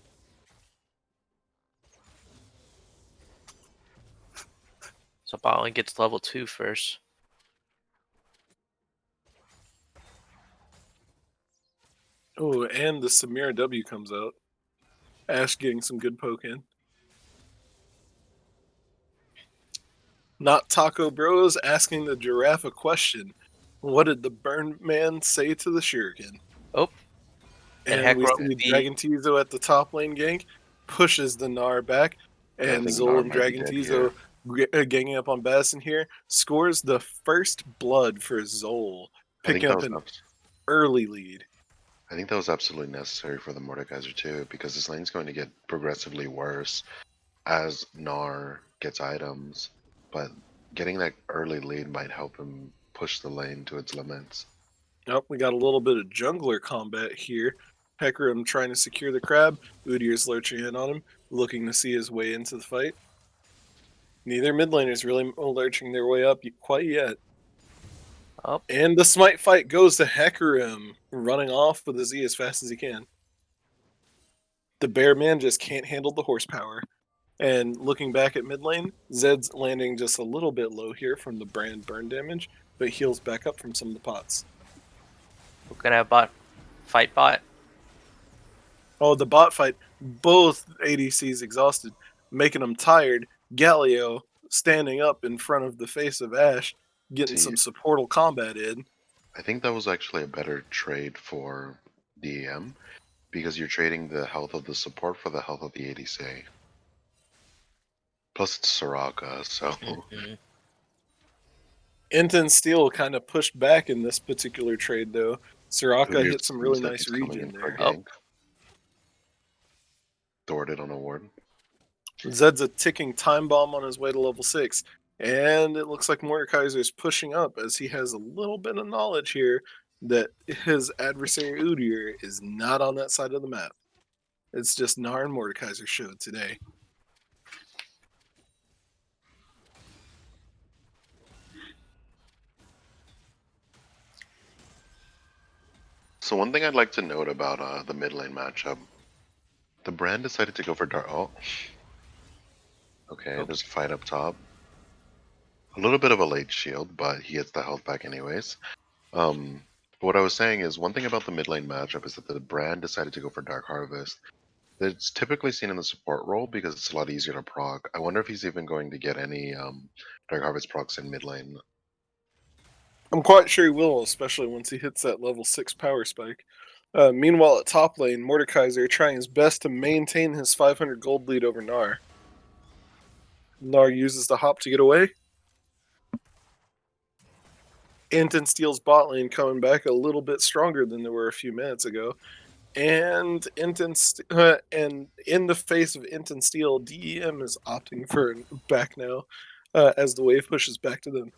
So Botling gets level 2 first. Oh, and the Samira W comes out. Ash getting some good poke in. Not Taco Bros asking the giraffe a question. What did the burn man say to the shuriken? Oh, and And we Hecarim see be Dragon Tizo at the top lane gank, pushes the Gnar back, Yeah, I and think Zol Nar and might be Dragon dead Tizo here. ganging up on Bastion here, scores the first blood for Zol, I think picking that up was an early lead. I think that was absolutely necessary for the Mordekaiser too, because this lane's going to get progressively worse as Nar gets items, but getting that early lead might help him push the lane to its limits. Oh, we got a little bit of jungler combat here. Hecarim trying to secure the crab. Udyr's lurching in on him, looking to see his way into the fight. Neither mid laners really lurching their way up quite yet. up. And the smite fight goes to Hecarim, running off with his E as fast as he can. The bear man just can't handle the horsepower. And looking back at mid lane, Zed's landing just a little bit low here from the brand burn damage, but heals back up from some of the pots. We're gonna have bot fight bot. Oh, the bot fight, both ADCs exhausted, making them tired. Galio standing up in front of the face of Ash, getting See, some supportal combat in. I think that was actually a better trade for D.E.M because you're trading the health of the support for the health of the ADC. Plus, it's Soraka, so Mhm. Inten Steel kind of pushed back in this particular trade, though. Soraka Udyr hit some really seems like nice he's coming regen in for a there. Oh. gank. Thwarted on a ward. Zed's a ticking time bomb on his way to level 6. And it looks like Mordekaiser is pushing up as he has a little bit of knowledge here that his adversary Udyr is not on that side of the map. It's just Gnar and Mordekaiser showed today. So one thing I'd like to note about the mid lane matchup, the brand decided to go for Dark. Oh, okay. Oh. There's a fight up top. A little bit of a late shield, but he gets the health back anyways. But what I was saying is one thing about the mid lane matchup is that the brand decided to go for Dark Harvest. It's typically seen in the support role because it's a lot easier to proc. I wonder if he's even going to get any Dark Harvest procs in mid lane. I'm quite sure he will, especially once he hits that level 6 power spike. Meanwhile, at top lane, Mordekaiser trying his best to maintain his 500 gold lead over Gnar. Gnar uses the hop to get away. Anton steals bot lane, coming back a little bit stronger than they were a few minutes ago. And and in the face of Int and Steel, D.E.M is opting for back now, as the wave pushes back to them.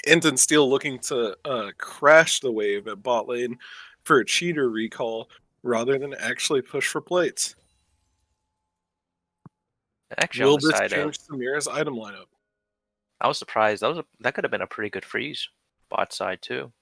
Int and Steel looking to crash the wave at bot lane for a cheater recall rather than actually push for plates. Actually, on Will the this side of, change Samira's item lineup? I was surprised. That could have been a pretty good freeze bot side too.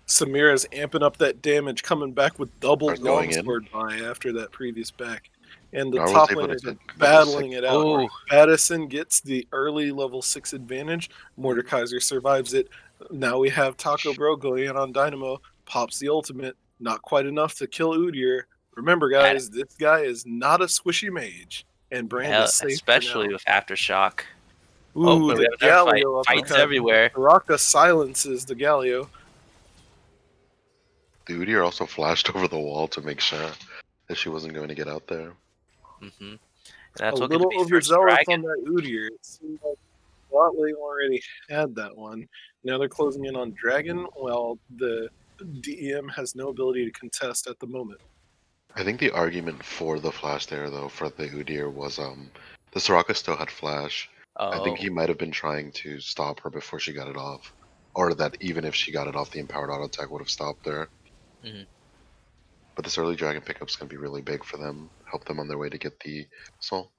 Samira's amping up that damage, coming back with double Starts going in. longsword buy after that previous back. And the Nar was top able to laners are get level battling 6. it out. Oh, Madison gets the early level 6 advantage. Mordekaiser survives it. Now we have Taco Bro going in on Dynamo. Pops the ultimate. Not quite enough to kill Udyr. Remember, guys, this guy is not a squishy mage. And Brand is safe for especially now. with Aftershock. Ooh, But we the have another fight. Galio Fights uppercut. everywhere. Baraka silences the Galio. The Udyr also flashed over the wall to make sure that she wasn't going to get out there. And that's A looking to little be first overzealous dragon. on that Udyr. It seemed like bot lane already had that one. Now they're closing in on Dragon, while the D.E.M has no ability to contest at the moment. I think the argument for the flash there, though, for the Udyr was the Soraka still had flash. I think he might have been trying to stop her before she got it off. Or that even if she got it off, the empowered auto attack would have stopped her. Mhm. But this early dragon pickup's going to be really big for them. Help them on their way to get the soul.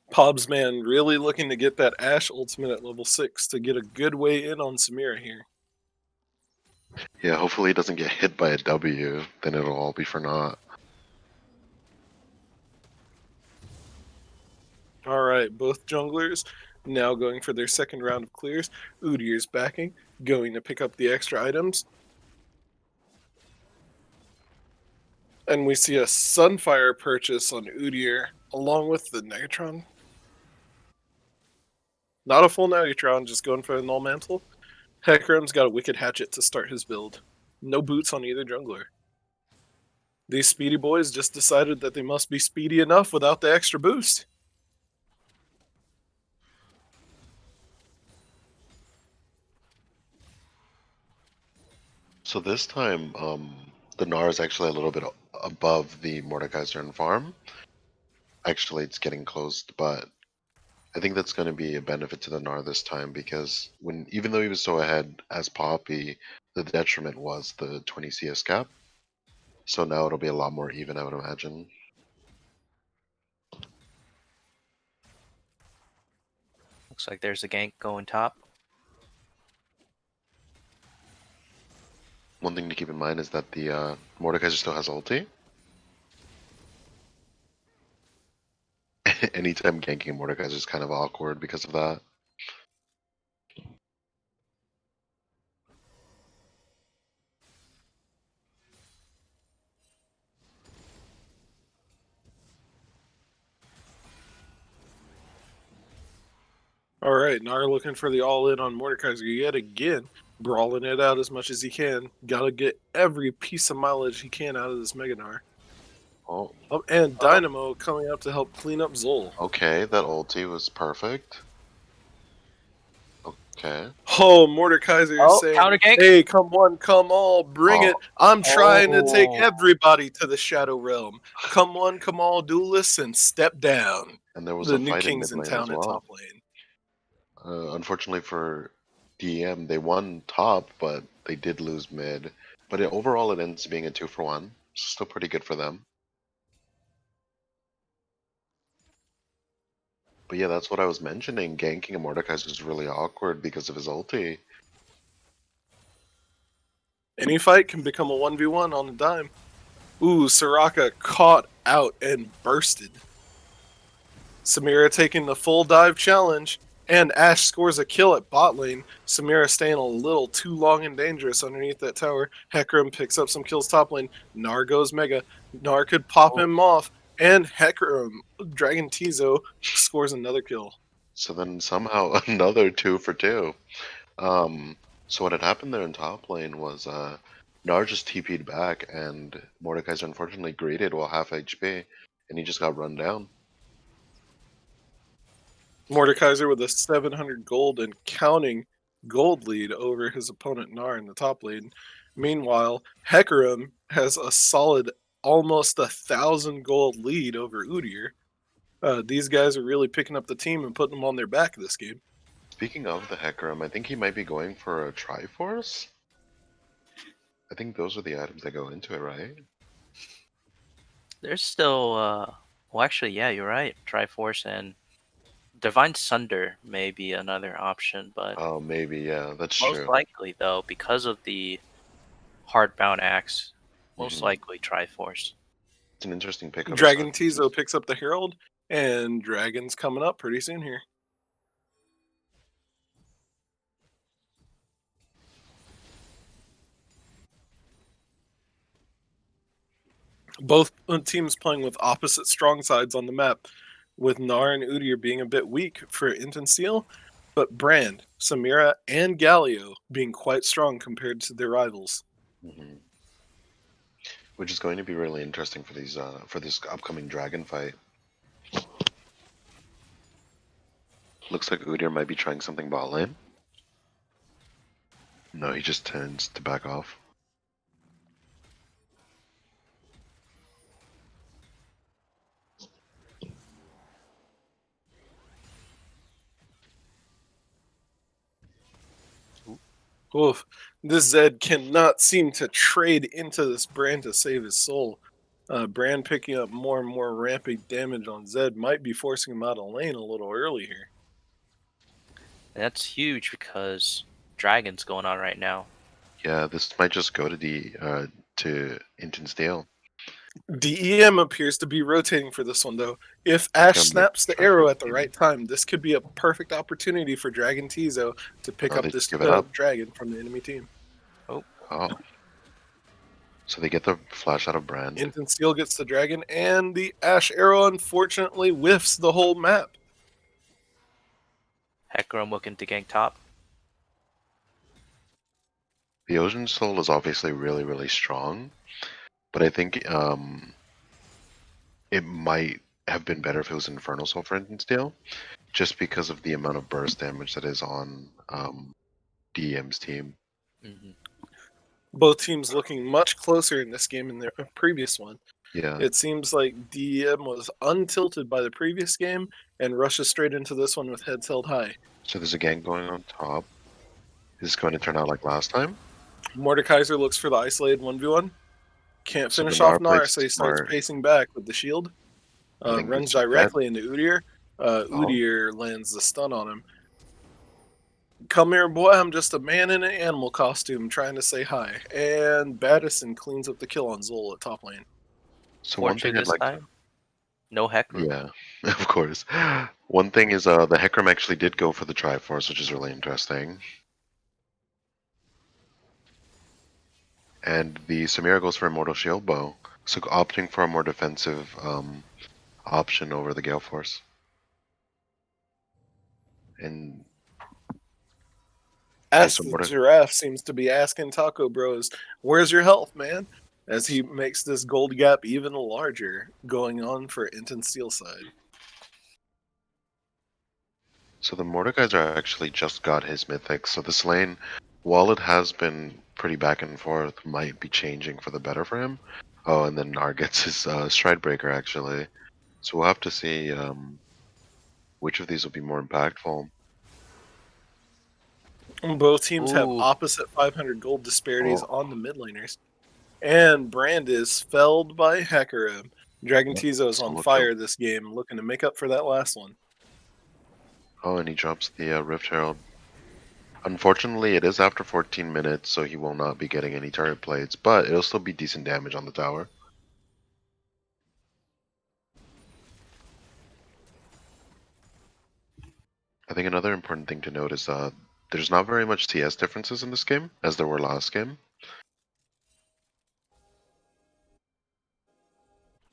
Pobs man really looking to get that Ashe ultimate at level 6 to get a good way in on Samira here. Yeah, hopefully he doesn't get hit by a W. Then it'll all be for naught. Alright, both junglers now going for their second round of clears. Udyr's backing, going to pick up the extra items. And we see a Sunfire purchase on Udyr, along with the Negatron. Not a full Negatron, just going for a Null Mantle. Hecarim's got a Wicked Hatchet to start his build. No boots on either jungler. These speedy boys just decided that they must be speedy enough without the extra boost. So this time, the Gnar is actually a little bit above the Mordekaiser and farm. Actually, it's getting closed, but I think that's going to be a benefit to the Gnar this time because even though he was so ahead as Poppy, the detriment was the 20 CS cap. So now it'll be a lot more even, I would imagine. Looks like there's a gank going top. One thing to keep in mind is that the Mordekaiser still has ulti. Anytime ganking Mordekaiser is kind of awkward because of that. Alright, Nar looking for the all-in on Mordekaiser yet again. Brawling it out as much as he can. Gotta get every piece of mileage he can out of this Mega Gnar. Oh, And Dynamo coming up to help clean up Zol. okay, that ulti was perfect. Okay. Oh, Mordekaiser is saying, Counter gank. hey, come one, come all, bring it. I'm trying to take Oh. everybody to the Shadow Realm. Come one, come all, duelists, and step down. And there was The a new fight in king's mid in lane town as at well. top lane. Unfortunately for D.E.M, they won top, but they did lose mid. But overall, it ends being a 2-for-1. Still pretty good for them. But yeah, that's what I was mentioning. Ganking a Mordekaiser is really awkward because of his ulti. Any fight can become a 1v1 on a dime. Ooh, Soraka caught out and bursted. Samira taking the full dive challenge, and Ashe scores a kill at bot lane. Samira staying a little too long and dangerous underneath that tower. Hecarim picks up some kills top lane. Gnar goes mega. Gnar could pop him off, and Hecarim, Dragon Tizo, scores another kill. So then somehow another 2-for-2. So what had happened there in top lane was Gnar just TP'd back and Mordekaiser unfortunately greeted while half HP and he just got run down. Mordekaiser with a 700 gold and counting gold lead over his opponent Gnar in the top lane. Meanwhile, Hecarim has a solid almost 1,000 gold lead over Udyr. These guys are really picking up the team and putting them on their back this game. Speaking of the Hecarim, I think he might be going for a Triforce? I think those are the items that go into it, right? There's still, well, actually, yeah, you're right. Triforce and Divine Sunder may be another option, but Oh, maybe, yeah, that's most true. likely, though, because of the hardbound axe, most Mhm. likely Triforce. It's an interesting pickup. Dragon Tizo picks up the Herald, and Dragon's coming up pretty soon here. Both teams playing with opposite strong sides on the map, with Gnar and Udyr being a bit weak for Inten Steel, but Brand, Samira, and Galio being quite strong compared to their rivals. Mhm. Which is going to be really interesting for these for this upcoming dragon fight. Looks like Udyr might be trying something bot lane. No, he just tends to back off. Oof. This Zed cannot seem to trade into this Brand to save his soul. Brand picking up more and more ramping damage on Zed might be forcing him out of lane a little early here. That's huge because Dragon's going on right now. Yeah, this might just go to Inton's Dale. D.E.M appears to be rotating for this one though. If Ash Become the snaps the arrow at the right time, this could be a perfect opportunity for Dragon Tizo to pick Oh, up they this just give it up. dragon from the enemy team. Oh. So they get the flash out of Brand. Inten Steel gets the dragon, and the Ash arrow unfortunately whiffs the whole map. Hecarim looking to gank top. The Ocean Soul is obviously really, really strong, but I think it might have been better if it was Infernal Soul for Inton's Dale, just because of the amount of burst damage that is on D.E.M's team. Mm-hmm. Both teams looking much closer in this game than their previous one. Yeah. It seems like D.E.M was untilted by the previous game and rushes straight into this one with heads held high. So there's a gank going on top. Is this going to turn out like last time? Mordekaiser looks for the isolated 1v1. Can't So finish Gnar off Gnar, played so he starts smart. pacing back with the shield. I think Runs this is dead. directly into Udyr. Oh. Udyr lands the stun on him. Come here, boy, I'm just a man in an animal costume trying to say hi. And Battison cleans up the kill on Zol at top lane. So one thing Fortunate I'd this like to... time. No Hecarim. Yeah, of course. One thing is the Hecarim actually did go for the Triforce, which is really interesting. And the Samira goes for Immortal Shield Bow, so opting for a more defensive option over the Gale Force. And As so the giraffe seems to be asking Taco Bros, where's your health, man? As he makes this gold gap even larger going on for Inten Steel side. So the Mordekaiser actually just got his mythic, so this lane, while it has been pretty back and forth, might be changing for the better for him. Oh, and then Gnar gets his Stride Breaker actually. So we'll have to see which of these will be more impactful. Both teams have Ooh. opposite 500 gold disparities Oh. on the mid laners. And Brand is felled by Hecarim. Dragon Tizo is on Solo fire kill. this game, looking to make up for that last one. Oh, and he drops the Rift Herald. Unfortunately, it is after 14 minutes, so he will not be getting any turret plates, but it'll still be decent damage on the tower. I think another important thing to note is there's not very much CS differences in this game, as there were last game.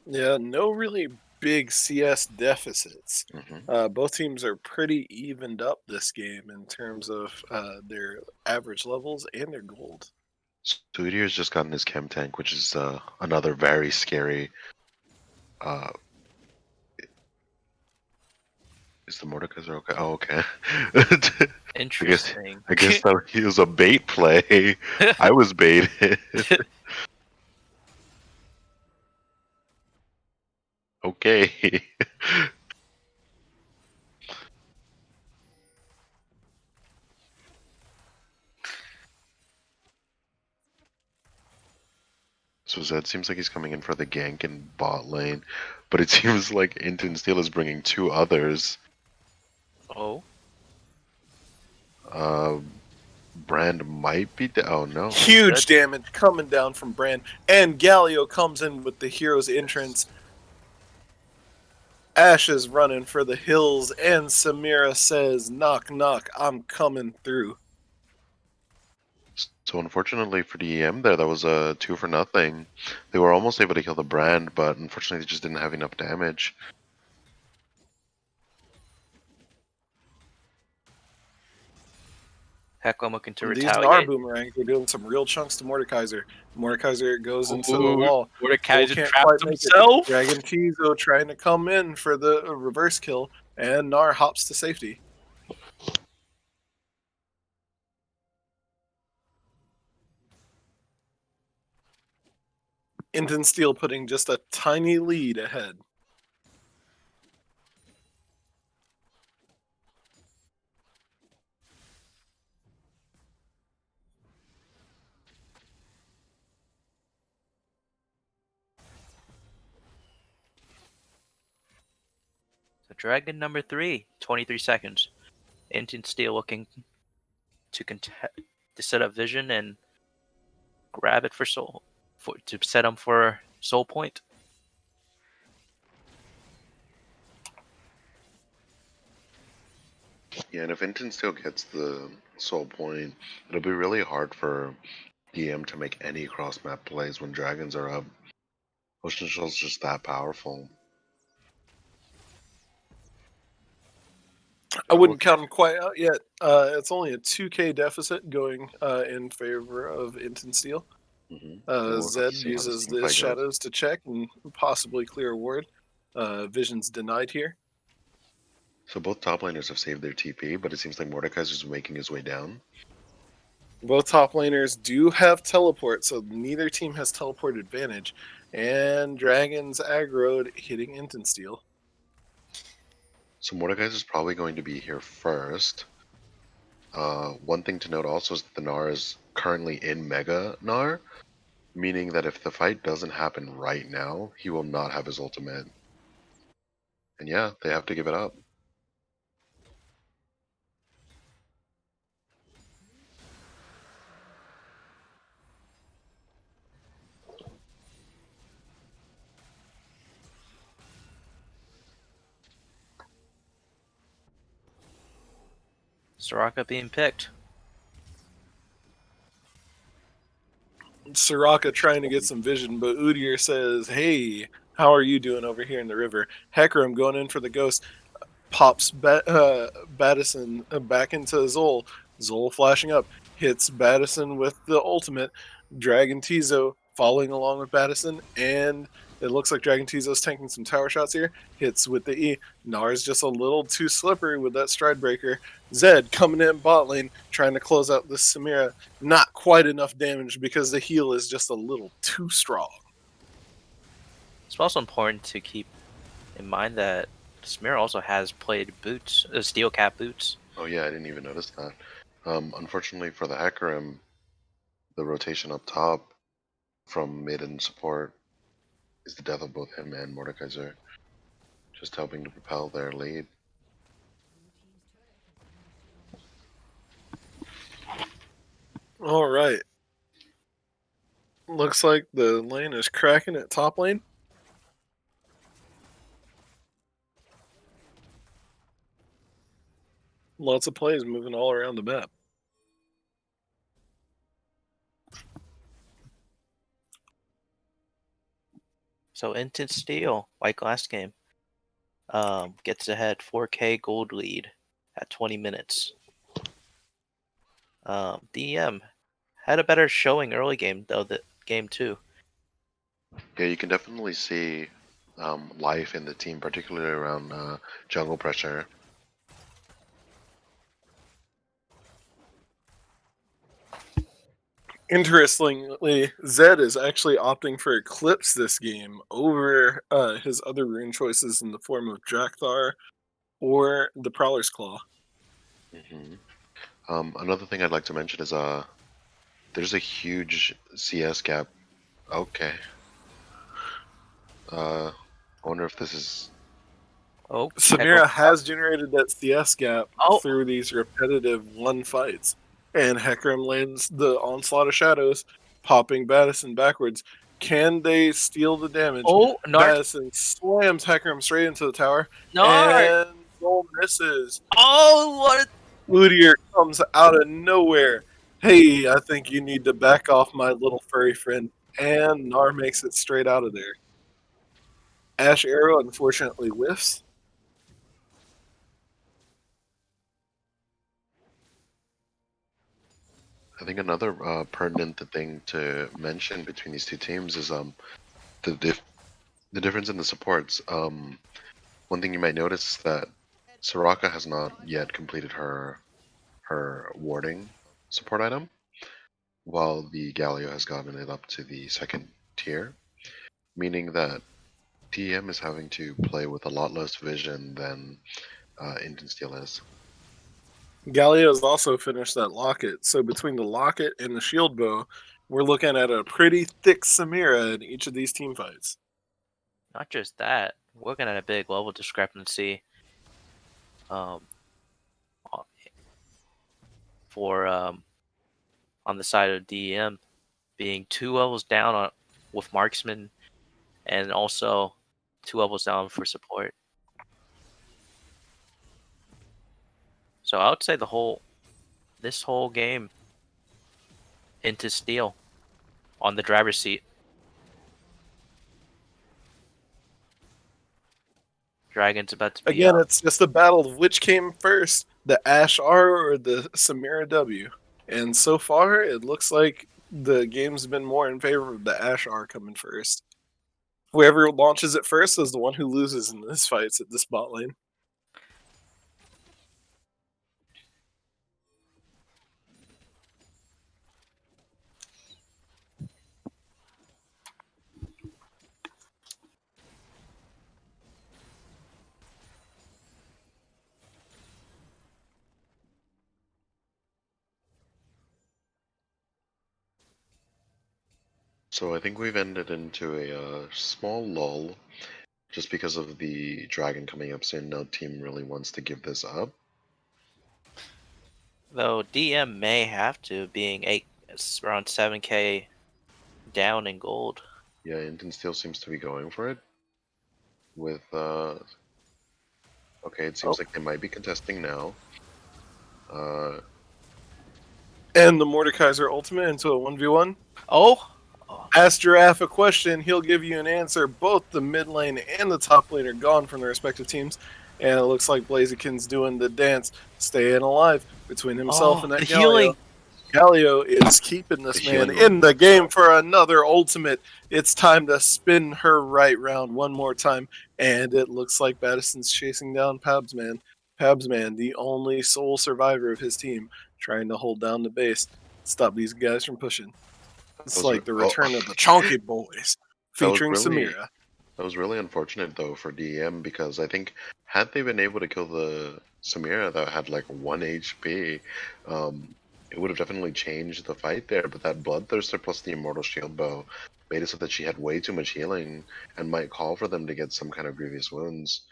Yeah, no really big CS deficits. Hmm. Both teams are pretty evened up this game in terms of their average levels and their gold. Studior's just gotten his chem tank, which is another very scary. Uh, is the Mordekaiser okay? Oh, okay. Interesting. I guess that he was a bait play. I was baited. Okay. So Zed seems like he's coming in for the gank in bot lane, but it seems like Inton Steel is bringing two others. Oh, Uh, Brand might be. Oh no. Huge damage coming down from Brand, and Galio comes in with the hero's entrance. Ash is running for the hills, and Samira says, "Knock, knock, I'm coming through." So unfortunately for D.E.M there, that was a 2-for-0. They were almost able to kill the Brand, but unfortunately they just didn't have enough damage. Heckler looking to These Gnar retaliate. boomerangs are doing some real chunks to Mordekaiser. Mordekaiser goes into the Ooh, wall. Mordekaiser Can't trapped quite make it. himself. Dragon Tizo trying to come in for the reverse kill, and Gnar hops to safety. Inton Steel putting just a tiny lead ahead. So Dragon number 3, 23 seconds. Inton Steel looking to set up vision and grab it for soul, to set him for soul point. Yeah, and if Inton Steel gets the soul point, it'll be really hard for D.E.M to make any cross-map plays when dragons are up. Ocean Shell's just that powerful. I wouldn't count him quite out yet. It's only a 2K deficit going in favor of Inton Steel. We'll have to Zed see how this uses team the fight goes. shadows to check and possibly clear a ward. Vision's denied here. So both top laners have saved their TP, but it seems like Mordekaiser's making his way down. Both top laners do have teleport, so neither team has teleport advantage. And Dragons aggroed, hitting Inton Steel. So Mordekaiser's probably going to be here first. One thing to note also is that the Gnar is currently in Mega Gnar, meaning that if the fight doesn't happen right now, he will not have his ultimate. And yeah, they have to give it up. Soraka being picked. Soraka trying to get some vision, but Udyr says, "Hey, how are you doing over here in the river?" Hecarim going in for the ghost, pops Battison back into Zol. Zol flashing up, hits Battison with the ultimate. Dragon Tizo following along with Battison, and it looks like Dragon Tizo's tanking some tower shots here. Hits with the E. Nar's just a little too slippery with that stride breaker. Zed coming in bot lane, trying to close out this Samira. Not quite enough damage because the heal is just a little too strong. It's also important to keep in mind that Smear also has played boots, steel cap boots. Oh yeah, I didn't even notice that. Unfortunately for the Hecarim, the rotation up top from mid and support is the death of both him and Mordekaiser, just helping to propel their lead. All right. Looks like the lane is cracking at top lane. Lots of plays moving all around the map. So Inton Steel, like last game, gets ahead 4K gold lead at 20 minutes. D.E.M had a better showing early game though. The game 2. Yeah, you can definitely see life in the team, particularly around jungle pressure. Interestingly, Zed is actually opting for Eclipse this game over his other rune choices in the form of Drakthar or the Prowler's Claw. hmm Another thing I'd like to mention is there's a huge CS gap. Okay. I wonder if this is. Oh, Samira has generated that CS gap Oh. through these repetitive one fights, and Hecarim lands the Onslaught of Shadows, popping Battison backwards. Can they steal the damage? Oh, Nart. Battison slams Hecarim straight into the tower, Nart. and goal misses. Oh, what? Udyr comes out of nowhere. Hey, I think you need to back off, my little furry friend. And Nar makes it straight out of there. Ash Arrow unfortunately whiffs. I think another pertinent thing to mention between these two teams is the the difference in the supports. One thing you might notice is that Soraka has not yet completed her warding support item, while the Galio has gotten it up to the second tier, meaning that D.E.M is having to play with a lot less vision than Instant Steel is. Gallia has also finished that locket. So between the locket and the shield bow, we're looking at a pretty thick Samira in each of these team fights. Not just that. We're looking at a big level discrepancy. Um, for on the side of D.E.M being 2 levels down with marksman, and also 2 levels down for support. So I would say this whole game into Steel on the driver's seat. Dragon's about to be Again, it's just a battle of which came first, the Ash R or the Samira W. And so far, it looks like the game's been more in favor of the Ash R coming first. Whoever launches it first is the one who loses in this fights at this bot lane. So I think we've ended into a small lull, just because of the dragon coming up soon. No team really wants to give this up. though D.E.M may have to, being around 7K down in gold. Yeah, Instant Steel seems to be going for it. With okay, it seems like they might be contesting now. And the Mordekaiser ultimate into a 1v1. Oh, Ask Giraffe a question, he'll give you an answer. Both the mid lane and the top lane are gone from their respective teams. And it looks like Blaziken's doing the dance, staying alive between himself and that the Galio. healing. Galio is keeping this The man healing in the game for another ultimate. It's time to spin her right round one more time. And it looks like Battison's chasing down Pabsman. Pabsman, the only sole survivor of his team, trying to hold down the base, stop these guys from pushing. It's Those like are- the oh. return of the Chonky Boys, That was featuring really- Samira. That was really unfortunate though for D.E.M because I think had they been able to kill the Samira that had like 1 HP, it would have definitely changed the fight there. But that Bloodthirster plus the Immortal Shield Bow made it so that she had way too much healing and might call for them to get some kind of grievous wounds.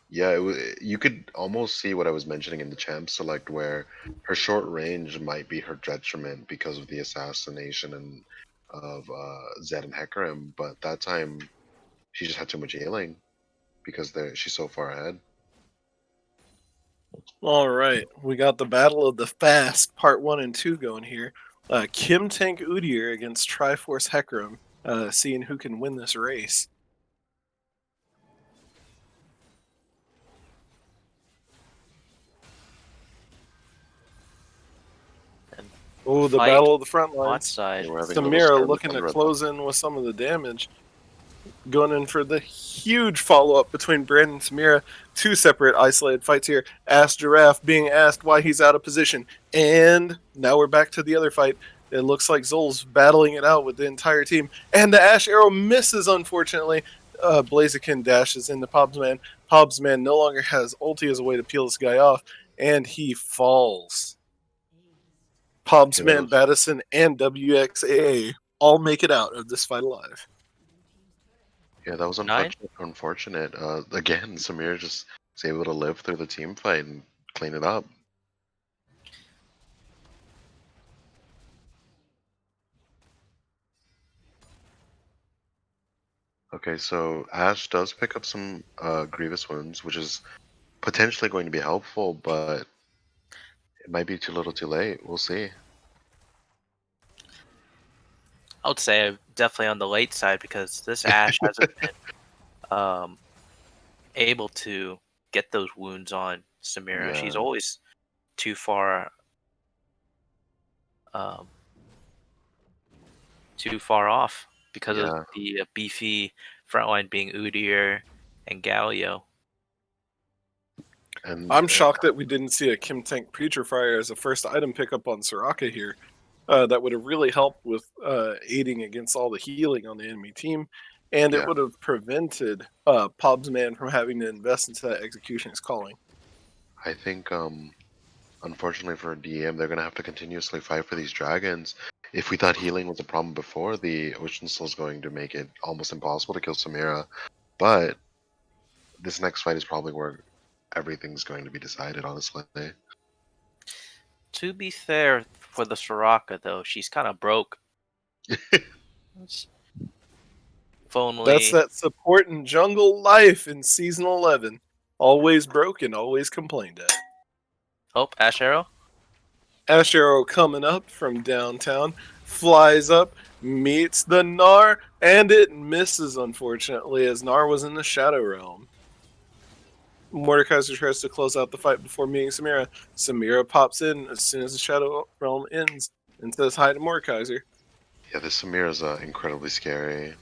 Yeah, you could almost see what I was mentioning in the champ select, where her short range might be her detriment because of the assassination and of Zed and Hecarim, but that time she just had too much healing because she's so far ahead. All right, we got the Battle of the Fast, Part 1 and 2 going here. Kim Tank Udyr against Triforce Hecarim, seeing who can win this race. Oh, the fight battle of the front bot lines. side. Yeah, we're having a little Samira skirmish looking on to the red close in with some of the damage. Going in for the huge follow-up between Brandon and Samira. Two separate isolated fights here. Ass Giraffe being asked why he's out of position. And now we're back to the other fight. It looks like Zol's battling it out with the entire team. And the Ash Arrow misses, unfortunately. Blaziken dashes into Pobsman. Pobsman no longer has ulti as a way to peel this guy off. And he falls. Pobsman, Battison, and WXAA all make it out of this fight alive. Yeah, that was Nine? unfortunate. Again, Samir just was able to live through the team fight and clean it up. Okay, so Ash does pick up some grievous wounds, which is potentially going to be helpful, but it might be too little too late. We'll see. I would say definitely on the late side because this Ash hasn't been able to get those wounds on Samira. She's Yeah. always too far um, off because of Yeah. the beefy frontline being Udyr and Galio. And I'm shocked that we didn't see a Kim Tank Preacher Fire as a first item pickup on Soraka here. That would have really helped with aiding against all the healing on the enemy team, and Yeah. it would have prevented Pobsman from having to invest into that executioner's calling. I think, unfortunately for D.E.M, they're going to have to continuously fight for these dragons. If we thought healing was a problem before, the Ocean Soul is going to make it almost impossible to kill Samira. But this next fight is probably where everything's going to be decided, honestly. To be fair for the Soraka though, she's kind of broke. If only That's that support in jungle life in season 11. Always broken, always complained at. Ash Arrow. Ash Arrow coming up from downtown, flies up, meets the Gnar, and it misses, unfortunately, as Gnar was in the Shadow Realm. Mordekaiser tries to close out the fight before meeting Samira. Samira pops in as soon as the Shadow Realm ends and says hi to Mordekaiser. Yeah, this Samira is incredibly scary.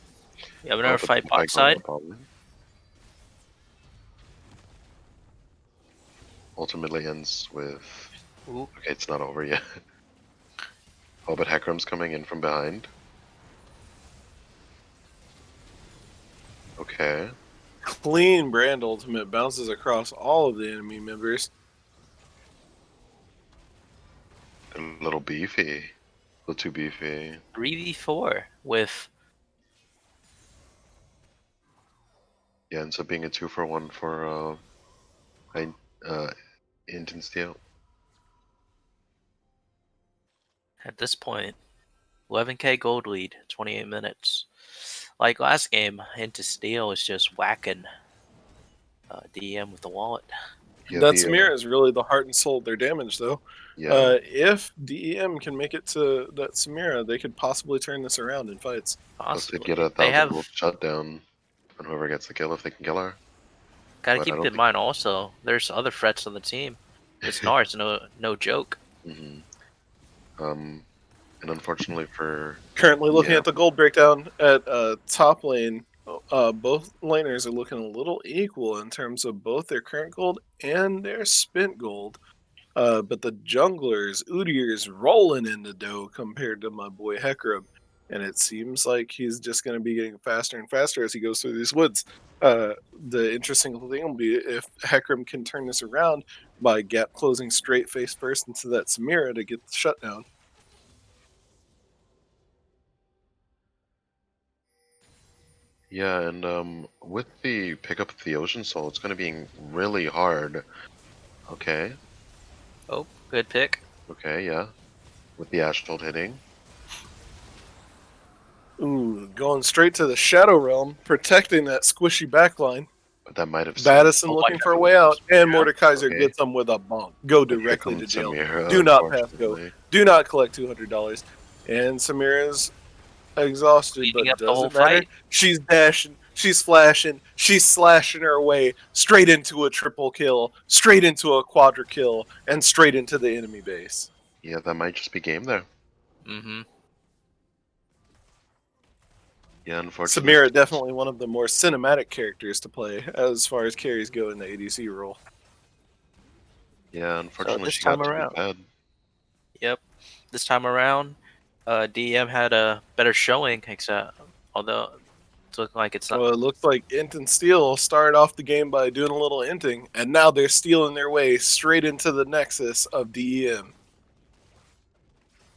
You have another But fight the bot fight side. probably ultimately ends with. Ooh. Okay, it's not over yet. Oh, but Hecarim's coming in from behind. Okay. Clean Brand Ultimate bounces across all of the enemy members. A little beefy. A little too beefy. 3v4 with Yeah, ends up being a 2-for-1 for Int Steel. at this point 11k gold lead, 28 minutes. Like last game, Into Steel is just whacking D.E.M with the wallet. Yeah, That Samira is really the heart and soul of their damage, though. yeah. If D.E.M can make it to that Samira, they could possibly turn this around in fights. Plus they'd Possibly. get a They 1,000 gold have shutdown on whoever gets the kill if they can kill her. gotta But I keep don't in think- mind also. There's other threats on the team. This Gnar is no joke. hmm And unfortunately for Currently looking Yeah. at the gold breakdown at top lane, both laners are looking a little equal in terms of both their current gold and their spent gold. But the junglers, Udyr's rolling in the dough compared to my boy Hecarim. And it seems like he's just going to be getting faster and faster as he goes through these woods. The interesting thing will be if Hecarim can turn this around by gap closing straight face first into that Samira to get the shutdown. Yeah, and with the pickup of the Ocean Soul, it's going to be really hard. Okay, Oh, good pick. okay, yeah. With the Ashfold hitting. Ooh, going straight to the Shadow Realm, protecting that squishy backline. But that might have Battison Oh my looking God. for a way out, and Yeah, Mordekaiser okay. gets him with a bonk. Go Here directly to comes jail. Samira, Do not pass go. unfortunately. Do not collect $200. And Samira's exhausted, Cleaning but up the whole doesn't matter. fight. She's dashing, she's flashing, she's slashing her way straight into a triple kill, straight into a quadra kill, and straight into the enemy base. Yeah, that might just be game there. Mm-hmm. Yeah, unfortunately. Samira definitely one of the more cinematic characters to play as far as carries go in the ADC role. Yeah, unfortunately, this she got time to be around- bad. Yep. This time around, D.E.M had a better showing, except although it's looking like it's not. Well, it looks like Int and Steel started off the game by doing a little inting, and now they're stealing their way straight into the nexus of DEM.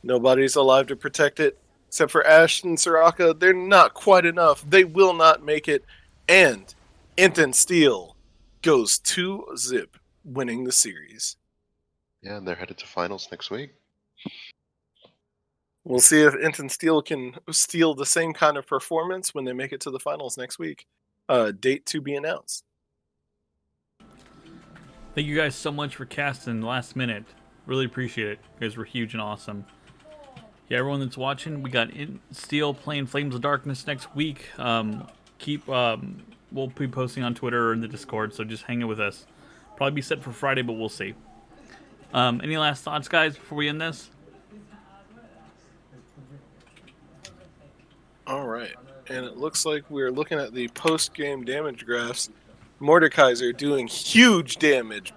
Nobody's alive to protect it, except for Ash and Soraka. They're not quite enough. They will not make it. And Int and Steel goes 2-0, winning the series. Yeah, and they're headed to finals next week. We'll see if Int and Steel can steal the same kind of performance when they make it to the finals next week. Date to be announced. Thank you guys so much for casting last minute. Really appreciate it. You guys were huge and awesome. Yeah, everyone that's watching, we got Steel playing Flames of Darkness next week. We'll be posting on Twitter or in the Discord, so just hang it with us. Probably be set for Friday, but we'll see. Any last thoughts, guys, before we end this? All right. And it looks like we're looking at the post-game damage graphs. Mordekaiser doing huge damage.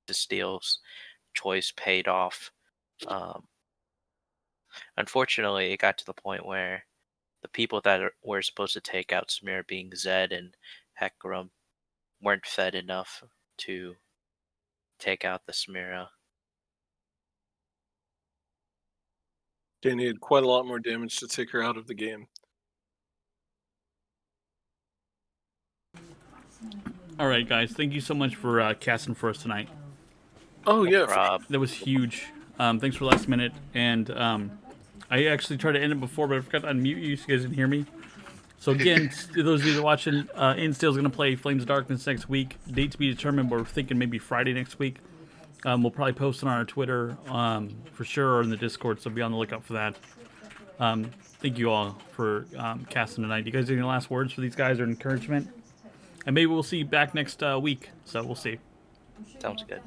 The Steel's choice paid off. Unfortunately, it got to the point where the people that were supposed to take out Samir, being Zed and Hecarim, weren't fed enough to take out the Samira. They needed quite a lot more damage to take her out of the game. All right, guys. Thank you so much for casting for us tonight. Oh, yeah. Rob, That was huge. Thanks for last minute. And I actually tried to end it before, but I forgot to unmute you so you guys didn't hear me. So again, to those of you that are watching, Insteel's going to play Flames of Darkness next week. Date to be determined, but we're thinking maybe Friday next week. We'll probably post it on our Twitter for sure, or in the Discord, so be on the lookout for that. Thank you all for casting tonight. Do you guys have any last words for these guys or encouragement? And maybe we'll see you back next week, so we'll see. sounds good.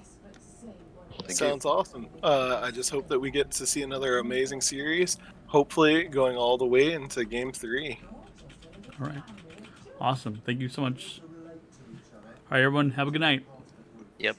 Sounds awesome. I just hope that we get to see another amazing series, hopefully going all the way into Game 3. All right. Awesome. Thank you so much. All right, everyone. Have a good night. Yep.